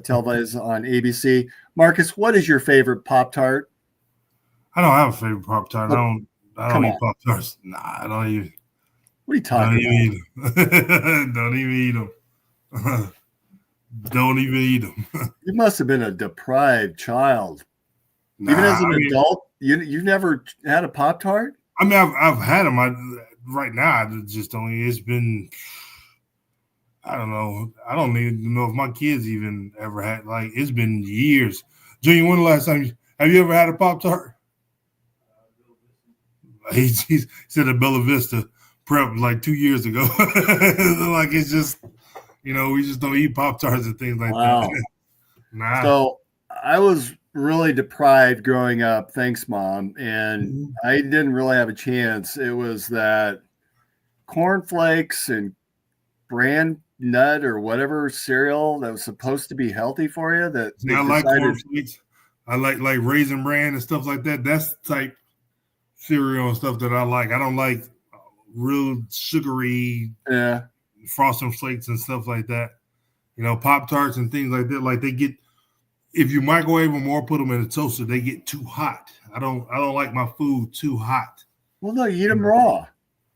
televised on ABC. Marcus, what is your favorite Pop-Tart? I don't have a favorite Pop-Tart. I don't eat Pop-Tarts. Nah, I don't even. What are you talking about? Don't even eat them. Don't even eat them. You must have been a deprived child. Even as an adult, you never had a Pop-Tart? I mean, I've had them. Right now, I just don't. It's been, I don't know. I don't even know if my kids even ever had. Like, it's been years. Junior, when the last time have you ever had a Pop-Tart? He said at Bella Vista prep like 2 years ago. Like, it's just, we just don't eat Pop-Tarts and things like that. Nah. So I was really deprived growing up. Thanks, Mom. And I didn't really have a chance. It was that cornflakes and bran nut or whatever cereal that was supposed to be healthy for you. That I like cornflakes. I like Raisin Bran and stuff like that. That's the type cereal and stuff that I like. I don't like real sugary Frosted Flakes and stuff like that. Pop-Tarts and things like that. Like, they get, if you microwave them or put them in a toaster, they get too hot. I don't like my food too hot. Well, no, you eat them raw.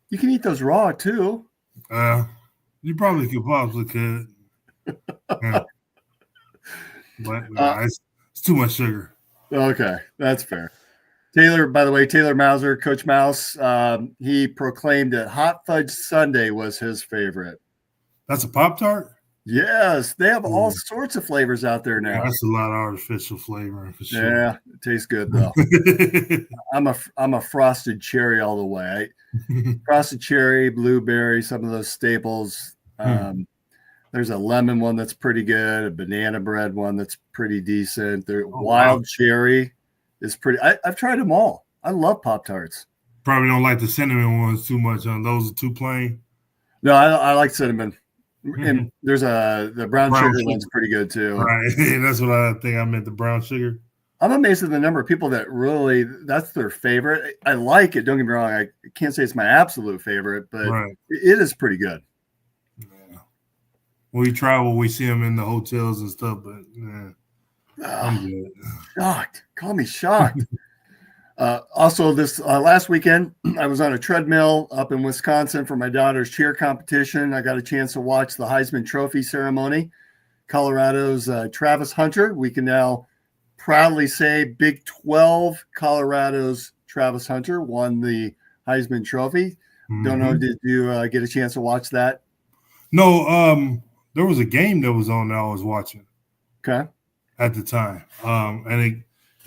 You can eat those raw too. You probably could. Yeah. But it's too much sugar. Okay, that's fair. Taylor, by the way, Taylor Mauser, Coach Mouse, he proclaimed that Hot Fudge Sundae was his favorite. That's a Pop-Tart? Yes, they have all sorts of flavors out there now. Yeah, that's a lot of artificial flavor for sure. Yeah, it tastes good though. I'm a frosted cherry all the way. Frosted cherry, blueberry, some of those staples. There's a lemon one that's pretty good, a banana bread one that's pretty decent. Wild cherry is pretty. I've tried them all. I love Pop-Tarts. Probably don't like the cinnamon ones too much. Those are too plain. No, I like cinnamon. And there's the brown sugar one's pretty good too. Right. That's what I think I meant, the brown sugar. I'm amazed at the number of people that really, that's their favorite. I like it. Don't get me wrong. I can't say it's my absolute favorite, but it is pretty good. Yeah. When we travel, we see them in the hotels and stuff, but I'm good. Shocked. Call me shocked. Also, this last weekend, I was on a treadmill up in Wisconsin for my daughter's cheer competition. I got a chance to watch the Heisman Trophy ceremony. Colorado's Travis Hunter. We can now proudly say Big 12 Colorado's Travis Hunter won the Heisman Trophy. Don't know, did you get a chance to watch that? No, there was a game that was on that I was watching. Okay. At the time. And it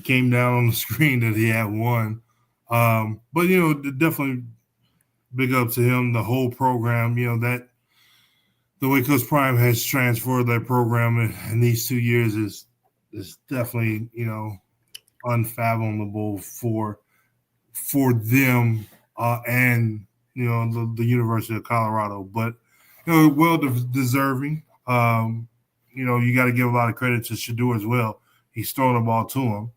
came down on the screen that he had won. But, definitely big up to him, the whole program, that the way Coach Prime has transferred that program in these 2 years is definitely, unfathomable for them and, the University of Colorado. But, well deserving. You got to give a lot of credit to Shador as well. He's throwing the ball to him.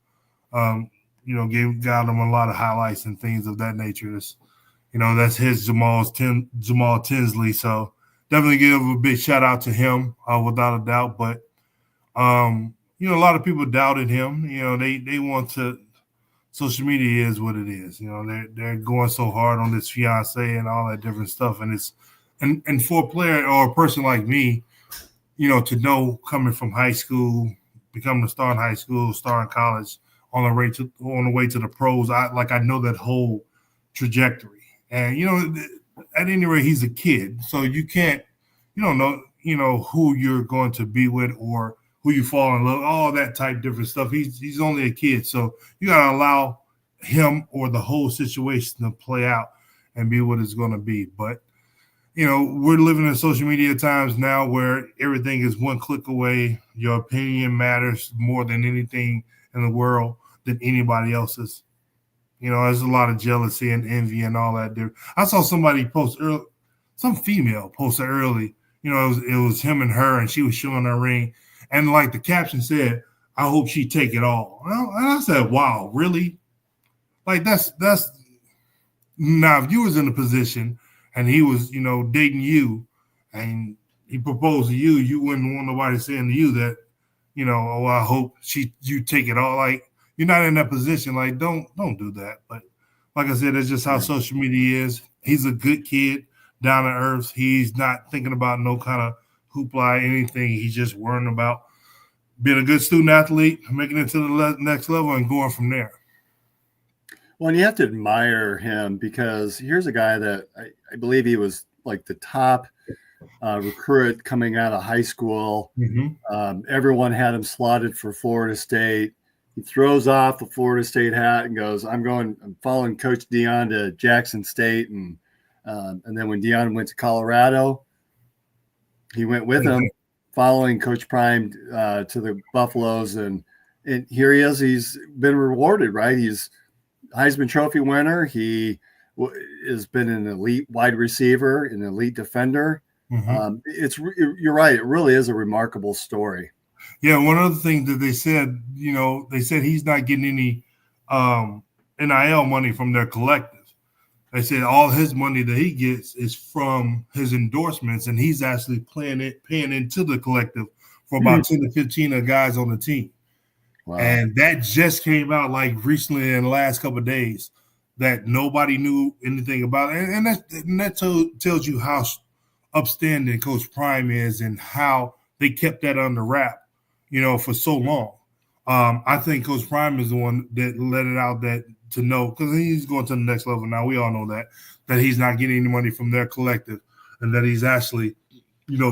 Got him a lot of highlights and things of that nature. That's his Jamal Tinsley. So definitely give a big shout out to him without a doubt. But, a lot of people doubted him. They want to – social media is what it is. They're going so hard on this fiance and all that different stuff. And it's and for a player or a person like me, to know coming from high school, becoming a star in high school, star in college, on the way to the pros, I know that whole trajectory. And, at any rate, he's a kid. So you can't you don't know, who you're going to be with or who you fall in love, all that type different stuff. He's only a kid, so you got to allow him or the whole situation to play out and be what it's going to be. But we're living in social media times now where everything is one click away. Your opinion matters more than anything in the world than anybody else's. There's a lot of jealousy and envy and all that. I saw somebody post early, some female posted early. It was him and her, and she was showing her ring. And like the caption said, I hope she take it all. And I said, wow, really? Like that's now if you was in a position and he was, dating you and he proposed to you, you wouldn't want nobody saying to you that, oh, I hope you take it all. Like you're not in that position. Like don't do that. But like I said, that's just how social media is. He's a good kid, down to earth. He's not thinking about no kind of hoopla, anything. He's just worrying about being a good student athlete, making it to the next level and going from there. Well, and you have to admire him because here's a guy that I believe he was like the top recruit coming out of high school. Mm-hmm. Everyone had him slotted for Florida State. He throws off the Florida State hat and goes, I'm following Coach Deion to Jackson State. And then when Deion went to Colorado, he went with him, following Coach Prime to the Buffaloes. And here he is. He's been rewarded, right? He's Heisman Trophy winner. He has been an elite wide receiver, an elite defender. Mm-hmm. You're right. It really is a remarkable story. Yeah. One of the things that they said, they said he's not getting any NIL money from their collective. They said all his money that he gets is from his endorsements, and he's actually paying into the collective for about 10 to 15 of guys on the team. Wow. And that just came out like recently in the last couple of days that nobody knew anything about it. And that tells you how upstanding Coach Prime is and how they kept that under wrap, for so long. I think Coach Prime is the one that let it out to know, because he's going to the next level now. We all know that he's not getting any money from their collective and that he's actually,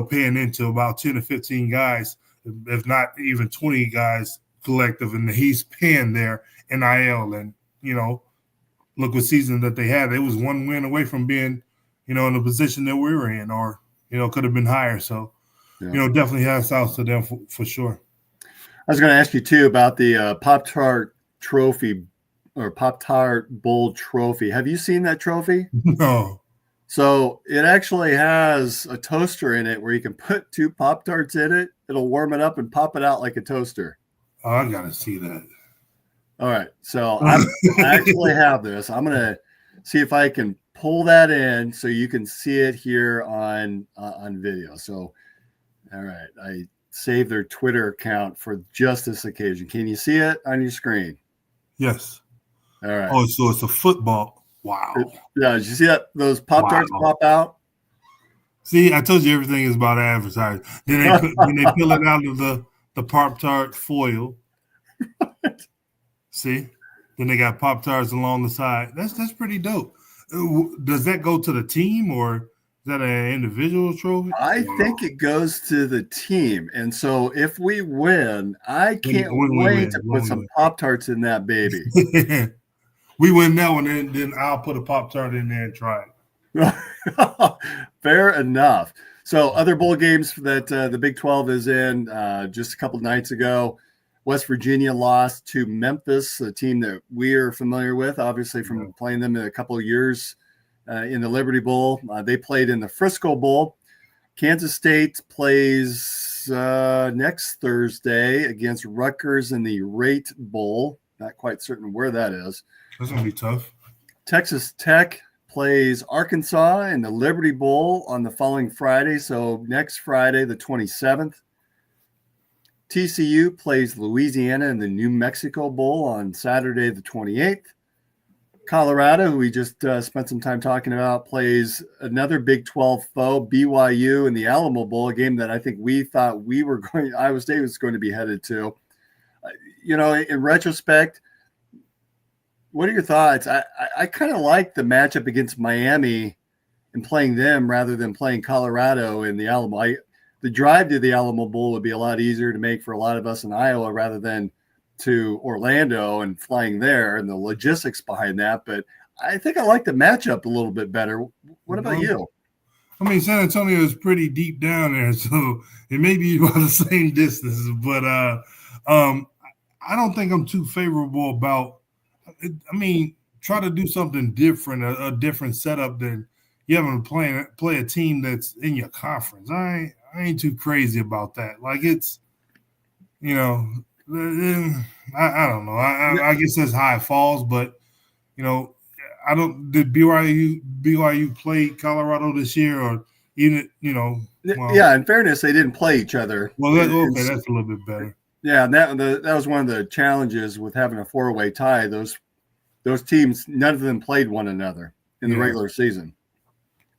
paying into about 10 to 15 guys, if not even 20 guys collective, and he's paying their NIL. And, look what season that they had. It was one win away from being, in the position that we were in, or, could have been higher. So, definitely hats out to them for sure. I was going to ask you too about the Pop-Tart Trophy or Pop-Tart Bowl Trophy. Have you seen that trophy? No. So it actually has a toaster in it where you can put 2 Pop-Tarts in it. It'll warm it up and pop it out like a toaster. Oh, I got to see that. All right. So I actually have this. I'm going to see if I can pull that in so you can see it here on video. So, all right. I saved their Twitter account for just this occasion. Can you see it on your screen? Yes. All right. Oh, so it's a football. Wow. Yeah. Did you see that? Those Pop-Tarts pop out? See, I told you everything is about advertising. Then they peel it out of the Pop-Tart foil. See? Then they got Pop-Tarts along the side. That's pretty dope. Does that go to the team, or is that an individual trophy? I think it goes to the team. And so if we win, I can't wait to put some Pop-Tarts in that baby. We win that one, and then I'll put a Pop-Tart in there and try it. Fair enough. So other bowl games that the Big 12 is in just a couple nights ago. West Virginia lost to Memphis, a team that we are familiar with, obviously from playing them in a couple of years in the Liberty Bowl. They played in the Frisco Bowl. Kansas State plays next Thursday against Rutgers in the Rate Bowl. Not quite certain where that is. That's going to be tough. Texas Tech plays Arkansas in the Liberty Bowl on the following Friday. So next Friday, the 27th. TCU plays Louisiana in the New Mexico Bowl on Saturday, the 28th. Colorado, who we just spent some time talking about, plays another Big 12 foe, BYU, in the Alamo Bowl, a game that I think we thought Iowa State was going to be headed to. In retrospect, what are your thoughts? I kind of like the matchup against Miami and playing them rather than playing Colorado in the Alamo. The drive to the Alamo Bowl would be a lot easier to make for a lot of us in Iowa rather than to Orlando and flying there and the logistics behind that. But I think I like the matchup a little bit better. What about you? I mean, San Antonio is pretty deep down there, so it may be about the same distance. But I don't think I'm too favorable about it. I mean, try to do something different, a different setup than you having to play a team that's in your conference. I ain't too crazy about that. Like, it's, I don't know. I guess that's how it falls, but I don't. Did BYU play Colorado this year, or even yeah. In fairness, they didn't play each other. Well, that's a little bit better. Yeah, and that was one of the challenges with having a 4-way tie. Those teams, none of them played one another in the regular season.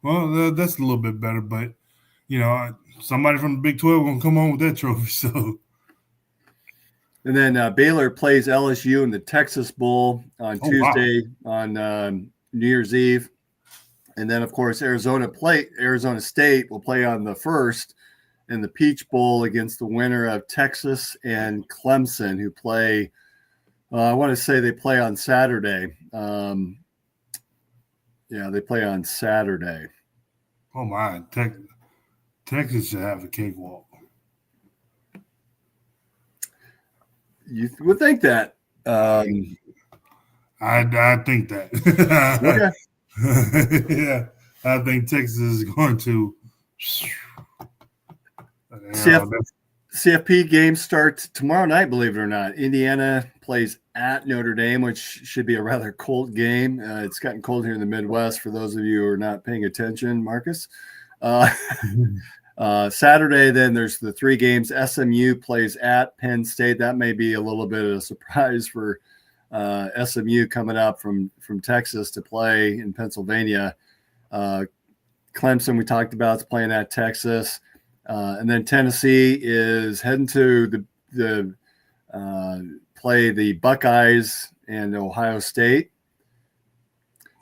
Well, that's a little bit better, but somebody from the Big 12 gonna come on with that trophy. So, and then Baylor plays LSU in the Texas Bowl on Tuesday on New Year's Eve, and then of course Arizona State will play on the 1st in the Peach Bowl against the winner of Texas and Clemson, who play. I want to say they play on Saturday. They play on Saturday. Oh my! Texas should have a cakewalk. You would think that. I think that. Okay. Yeah, I think Texas is going to. CFP game starts tomorrow night, believe it or not. Indiana plays at Notre Dame, which should be a rather cold game. It's gotten cold here in the Midwest for those of you who are not paying attention, Marcus. Saturday, then there's the 3 games. SMU plays at Penn State. That may be a little bit of a surprise for SMU coming up from Texas to play in Pennsylvania. Clemson, we talked about, is playing at Texas. And then Tennessee is heading to the play the Buckeyes and Ohio State.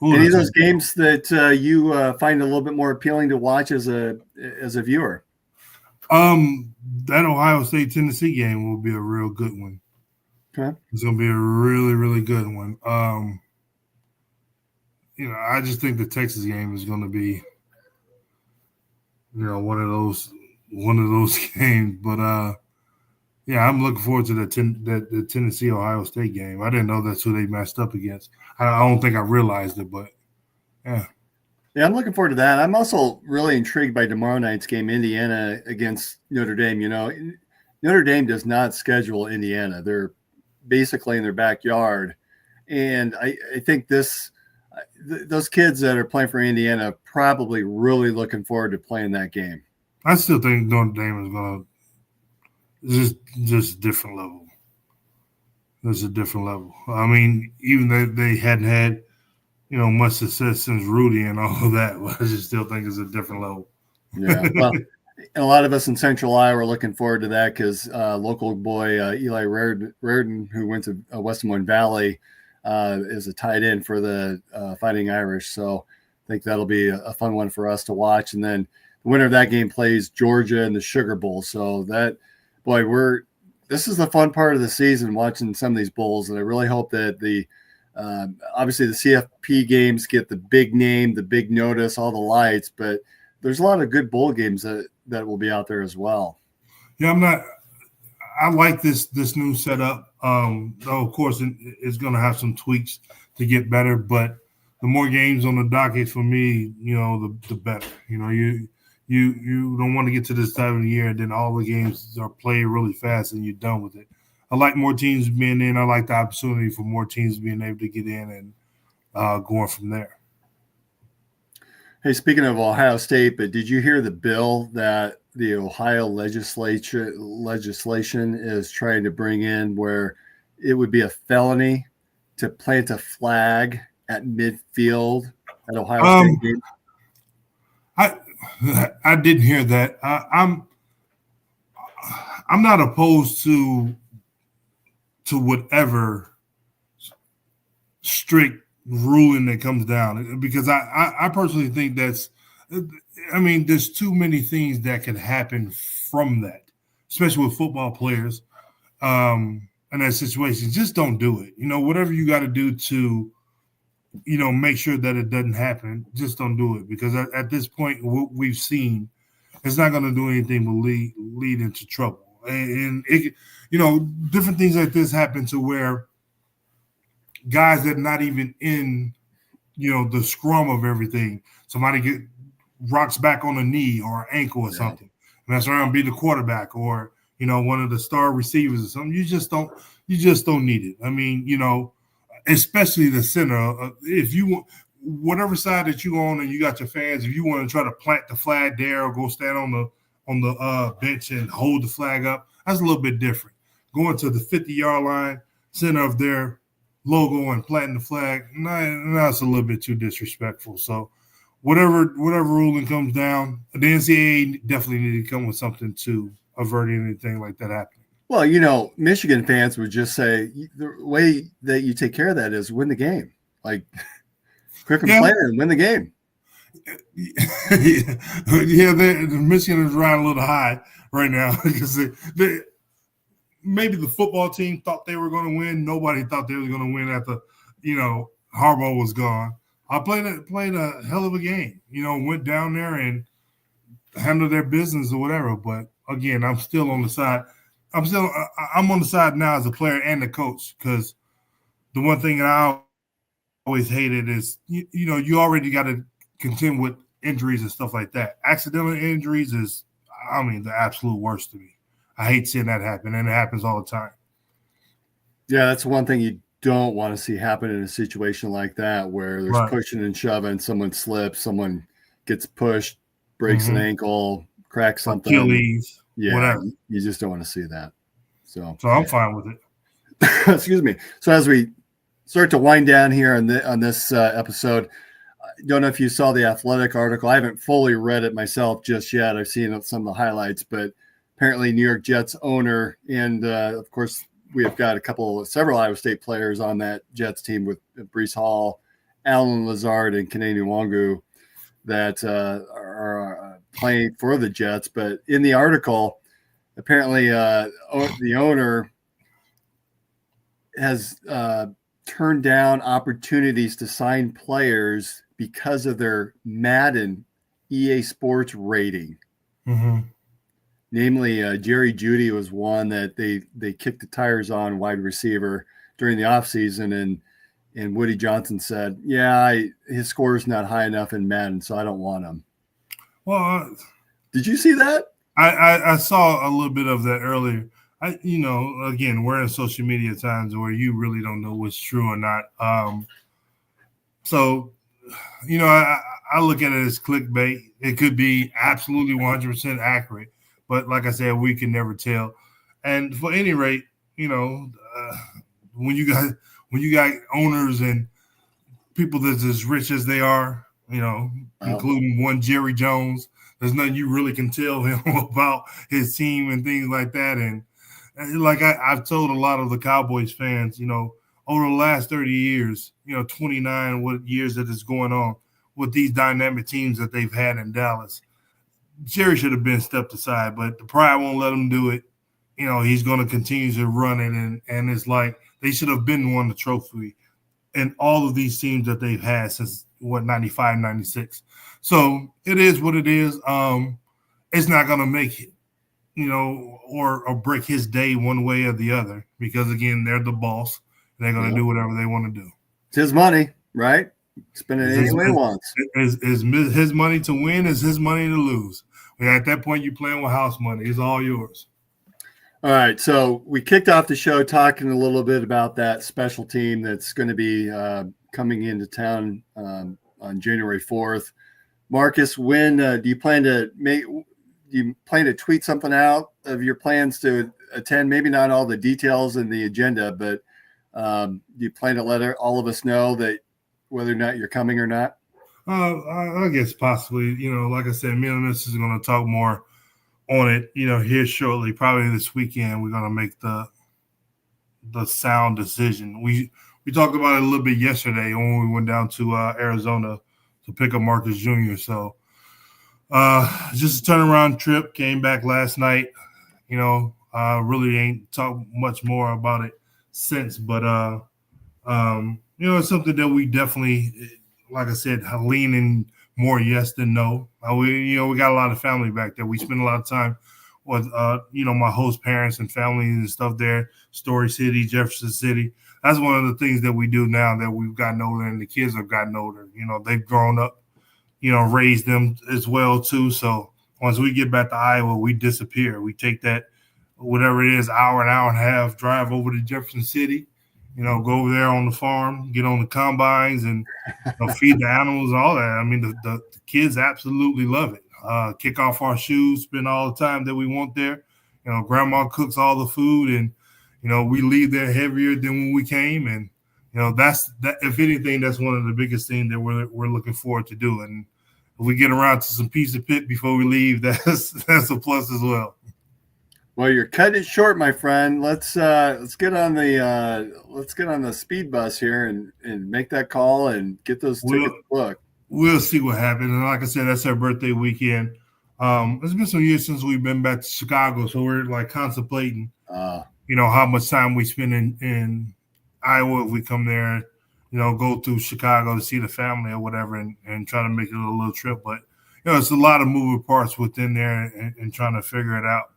Any of those games that you find a little bit more appealing to watch as a viewer? That Ohio State Tennessee game will be a real good one. Okay. It's going to be a really, really good one. I just think the Texas game is going to be, one of those games. But I'm looking forward to the Tennessee Ohio State game. I didn't know that's who they matched up against. I don't think I realized it, but yeah. Yeah, I'm looking forward to that. I'm also really intrigued by tomorrow night's game, Indiana against Notre Dame. Notre Dame does not schedule Indiana. They're basically in their backyard. And I think those kids that are playing for Indiana are probably really looking forward to playing that game. I still think Notre Dame is going to just a different level. It's a different level. I mean, even though they hadn't had, much success since Rudy and all of that, but I just still think it's a different level. Yeah, well, and a lot of us in Central Iowa are looking forward to that because local boy Eli Reardon, who went to West Des Moines Valley, is a tight end for the Fighting Irish. So I think that'll be a fun one for us to watch. And then the winner of that game plays Georgia in the Sugar Bowl. So this is the fun part of the season, watching some of these bowls. And I really hope that obviously the CFP games get the big name, the big notice, all the lights, but there's a lot of good bowl games that will be out there as well. Yeah, I like this new setup. Though of course it's going to have some tweaks to get better, but the more games on the docket for me, the better. You don't want to get to this time of the year and then all the games are played really fast and you're done with it. I like more teams being in. I like the opportunity for more teams being able to get in and going from there. Hey, speaking of Ohio State, but did you hear the bill that the Ohio legislation is trying to bring in where it would be a felony to plant a flag at midfield at Ohio State games? I didn't hear that. I'm not opposed to whatever strict ruling that comes down because I personally think that's I mean, there's too many things that can happen from that, especially with football players. In that situation, just don't do it. Whatever you got to do to, make sure that it doesn't happen, just don't do it. Because at this point, what we've seen, it's not going to do anything but lead into trouble. And it, different things like this happen to where guys that are not even in, the scrum of everything, somebody rocks back on a knee or ankle or something, and that's around be the quarterback or one of the star receivers or something. You just don't need it. I mean, especially the center. If you want, whatever side that you on and you got your fans, if you want to try to plant the flag there or go stand on the bench and hold the flag up, that's a little bit different. Going to the 50-yard line, center of their logo and planting the flag, that's a little bit too disrespectful. So whatever ruling comes down, the NCAA definitely need to come with something to avert anything like that happening. Well, Michigan fans would just say the way that you take care of that is win the game. Like, quick and play and win the game. The Michigan is riding a little high right now because maybe the football team thought they were going to win. Nobody thought they were going to win after, Harbaugh was gone. I played a hell of a game. Went down there and handled their business or whatever. But again, I'm still on the side. I'm on the side now as a player and the coach, because the one thing that I always hated is you already got to contend with injuries and stuff like that. Accidental injuries is, the absolute worst to me. I hate seeing that happen, and it happens all the time. Yeah, that's one thing you don't want to see happen in a situation like that, where there's pushing and shoving, someone slips, someone gets pushed, breaks an ankle, cracks something. Achilles, whatever. You just don't want to see that. So I'm fine with it. Excuse me. So as we start to wind down here on this episode, I don't know if you saw the Athletic article. I haven't fully read it myself just yet. I've seen some of the highlights, but apparently New York Jets owner, and of course we have got several Iowa State players on that Jets team with Breece Hall, Allen Lazard, and Kenny Nwangu that are playing for the Jets. But in the article, apparently the owner has turned down opportunities to sign players because of their Madden EA Sports rating. Mm-hmm. Namely, Jerry Jeudy was one that they kicked the tires on, wide receiver, during the offseason. And Woody Johnson said, his score is not high enough in Madden, so I don't want him. Well, did you see that? I saw a little bit of that earlier. Again, we're in social media times where you really don't know what's true or not. I look at it as clickbait. It could be absolutely 100% accurate, but like I said, we can never tell. And for any rate, when you got owners and people that's as rich as they are, including one Jerry Jones, there's nothing you really can tell him about his team and things like that. And like I've told a lot of the Cowboys fans, over the last 30 years, 29 years that is going on with these dynamic teams that they've had in Dallas, Jerry should have been stepped aside, but the pride won't let him do it. He's going to continue to run it, and it's like they should have been won the trophy in all of these teams that they've had since 95, 96. So it is what it is. It's not going to make it, or break his day one way or the other, because again, they're the boss. They're going to do whatever they want to do. It's his money, right? Spend it any way he wants. Is his money to win? Is his money to lose? At that point, you're playing with house money. It's all yours. All right. So we kicked off the show talking a little bit about that special team that's going to be coming into town on January 4th. Marcus, when do you plan to tweet something out of your plans to attend? Maybe not all the details in the agenda, but do you plan to let all of us know that whether or not you're coming or not? I guess possibly. Like I said, me and the missus are going to talk more on it, here shortly. Probably this weekend, we're going to make the sound decision. We talked about it a little bit yesterday when we went down to Arizona to pick up Marcus Jr. So Just a turnaround trip. Came back last night. Really ain't talked much more about it since, but it's something that we definitely, like I said, leaning more yes than no. We got a lot of family back there. We spend a lot of time with my host parents and family and stuff there. Story City, Jefferson City. That's one of the things that we do now that we've gotten older and the kids have gotten older. They've grown up. Raised them as well too. So once we get back to Iowa, we disappear. We take that whatever it is, hour and a half drive over to Jefferson City. Go over there on the farm, get on the combines, and feed the animals and all that. I mean, the kids absolutely love it. Kick off our shoes, spend all the time that we want there. Grandma cooks all the food, and we leave there heavier than when we came. And that's that. If anything, that's one of the biggest things that we're looking forward to do. And if we get around to some pizza pit before we leave, that's a plus as well. Well, you're cutting it short, my friend. Let's get on the speed bus here and make that call and get those tickets booked. We'll see what happens. And like I said, that's our birthday weekend. It's been some years since we've been back to Chicago, so we're like contemplating, how much time we spend in Iowa if we come there. Go through Chicago to see the family or whatever, and try to make it a little trip. But it's a lot of moving parts within there and trying to figure it out.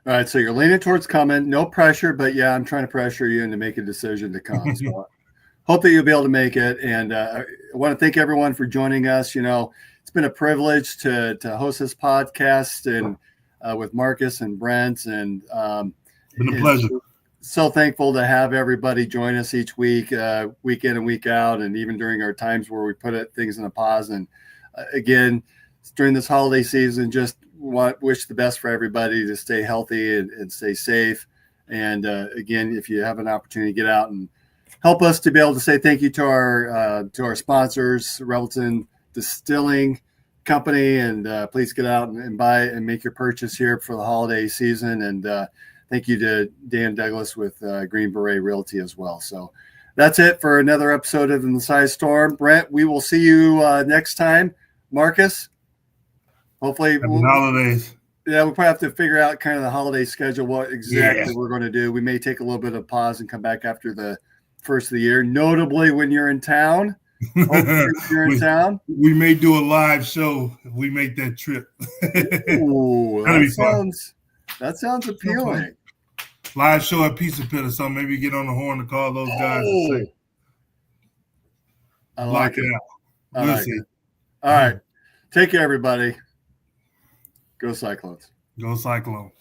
All right, so you're leaning towards coming. No pressure, but yeah, I'm trying to pressure you into making a decision to come. So hope that you'll be able to make it. And I want to thank everyone for joining us. It's been a privilege to host this podcast and with Marcus and Brent. And been a pleasure. So thankful to have everybody join us each week, week in and week out, and even during our times where we put things in a pause. And again, during this holiday season, just wish the best for everybody to stay healthy and stay safe. And again, if you have an opportunity to get out and help us to be able to say thank you to our sponsors, Revelton Distilling Company, and please get out and buy and make your purchase here for the holiday season. And thank you to Dan Douglas with Green Beret Realty as well. So that's it for another episode of In the Size Storm. Brent, we will see you next time. Marcus, hopefully holidays. Yeah, we'll probably have to figure out kind of the holiday schedule, what exactly we're going to do. We may take a little bit of pause and come back after the first of the year, notably when you're in town. We may do a live show if we make that trip. Ooh, that sounds appealing. Live show at Pizza Pit or something. Maybe get on the horn to call those guys and say, I like it. We'll see. All right. Take care, everybody. Go Cyclones. Go Cyclones.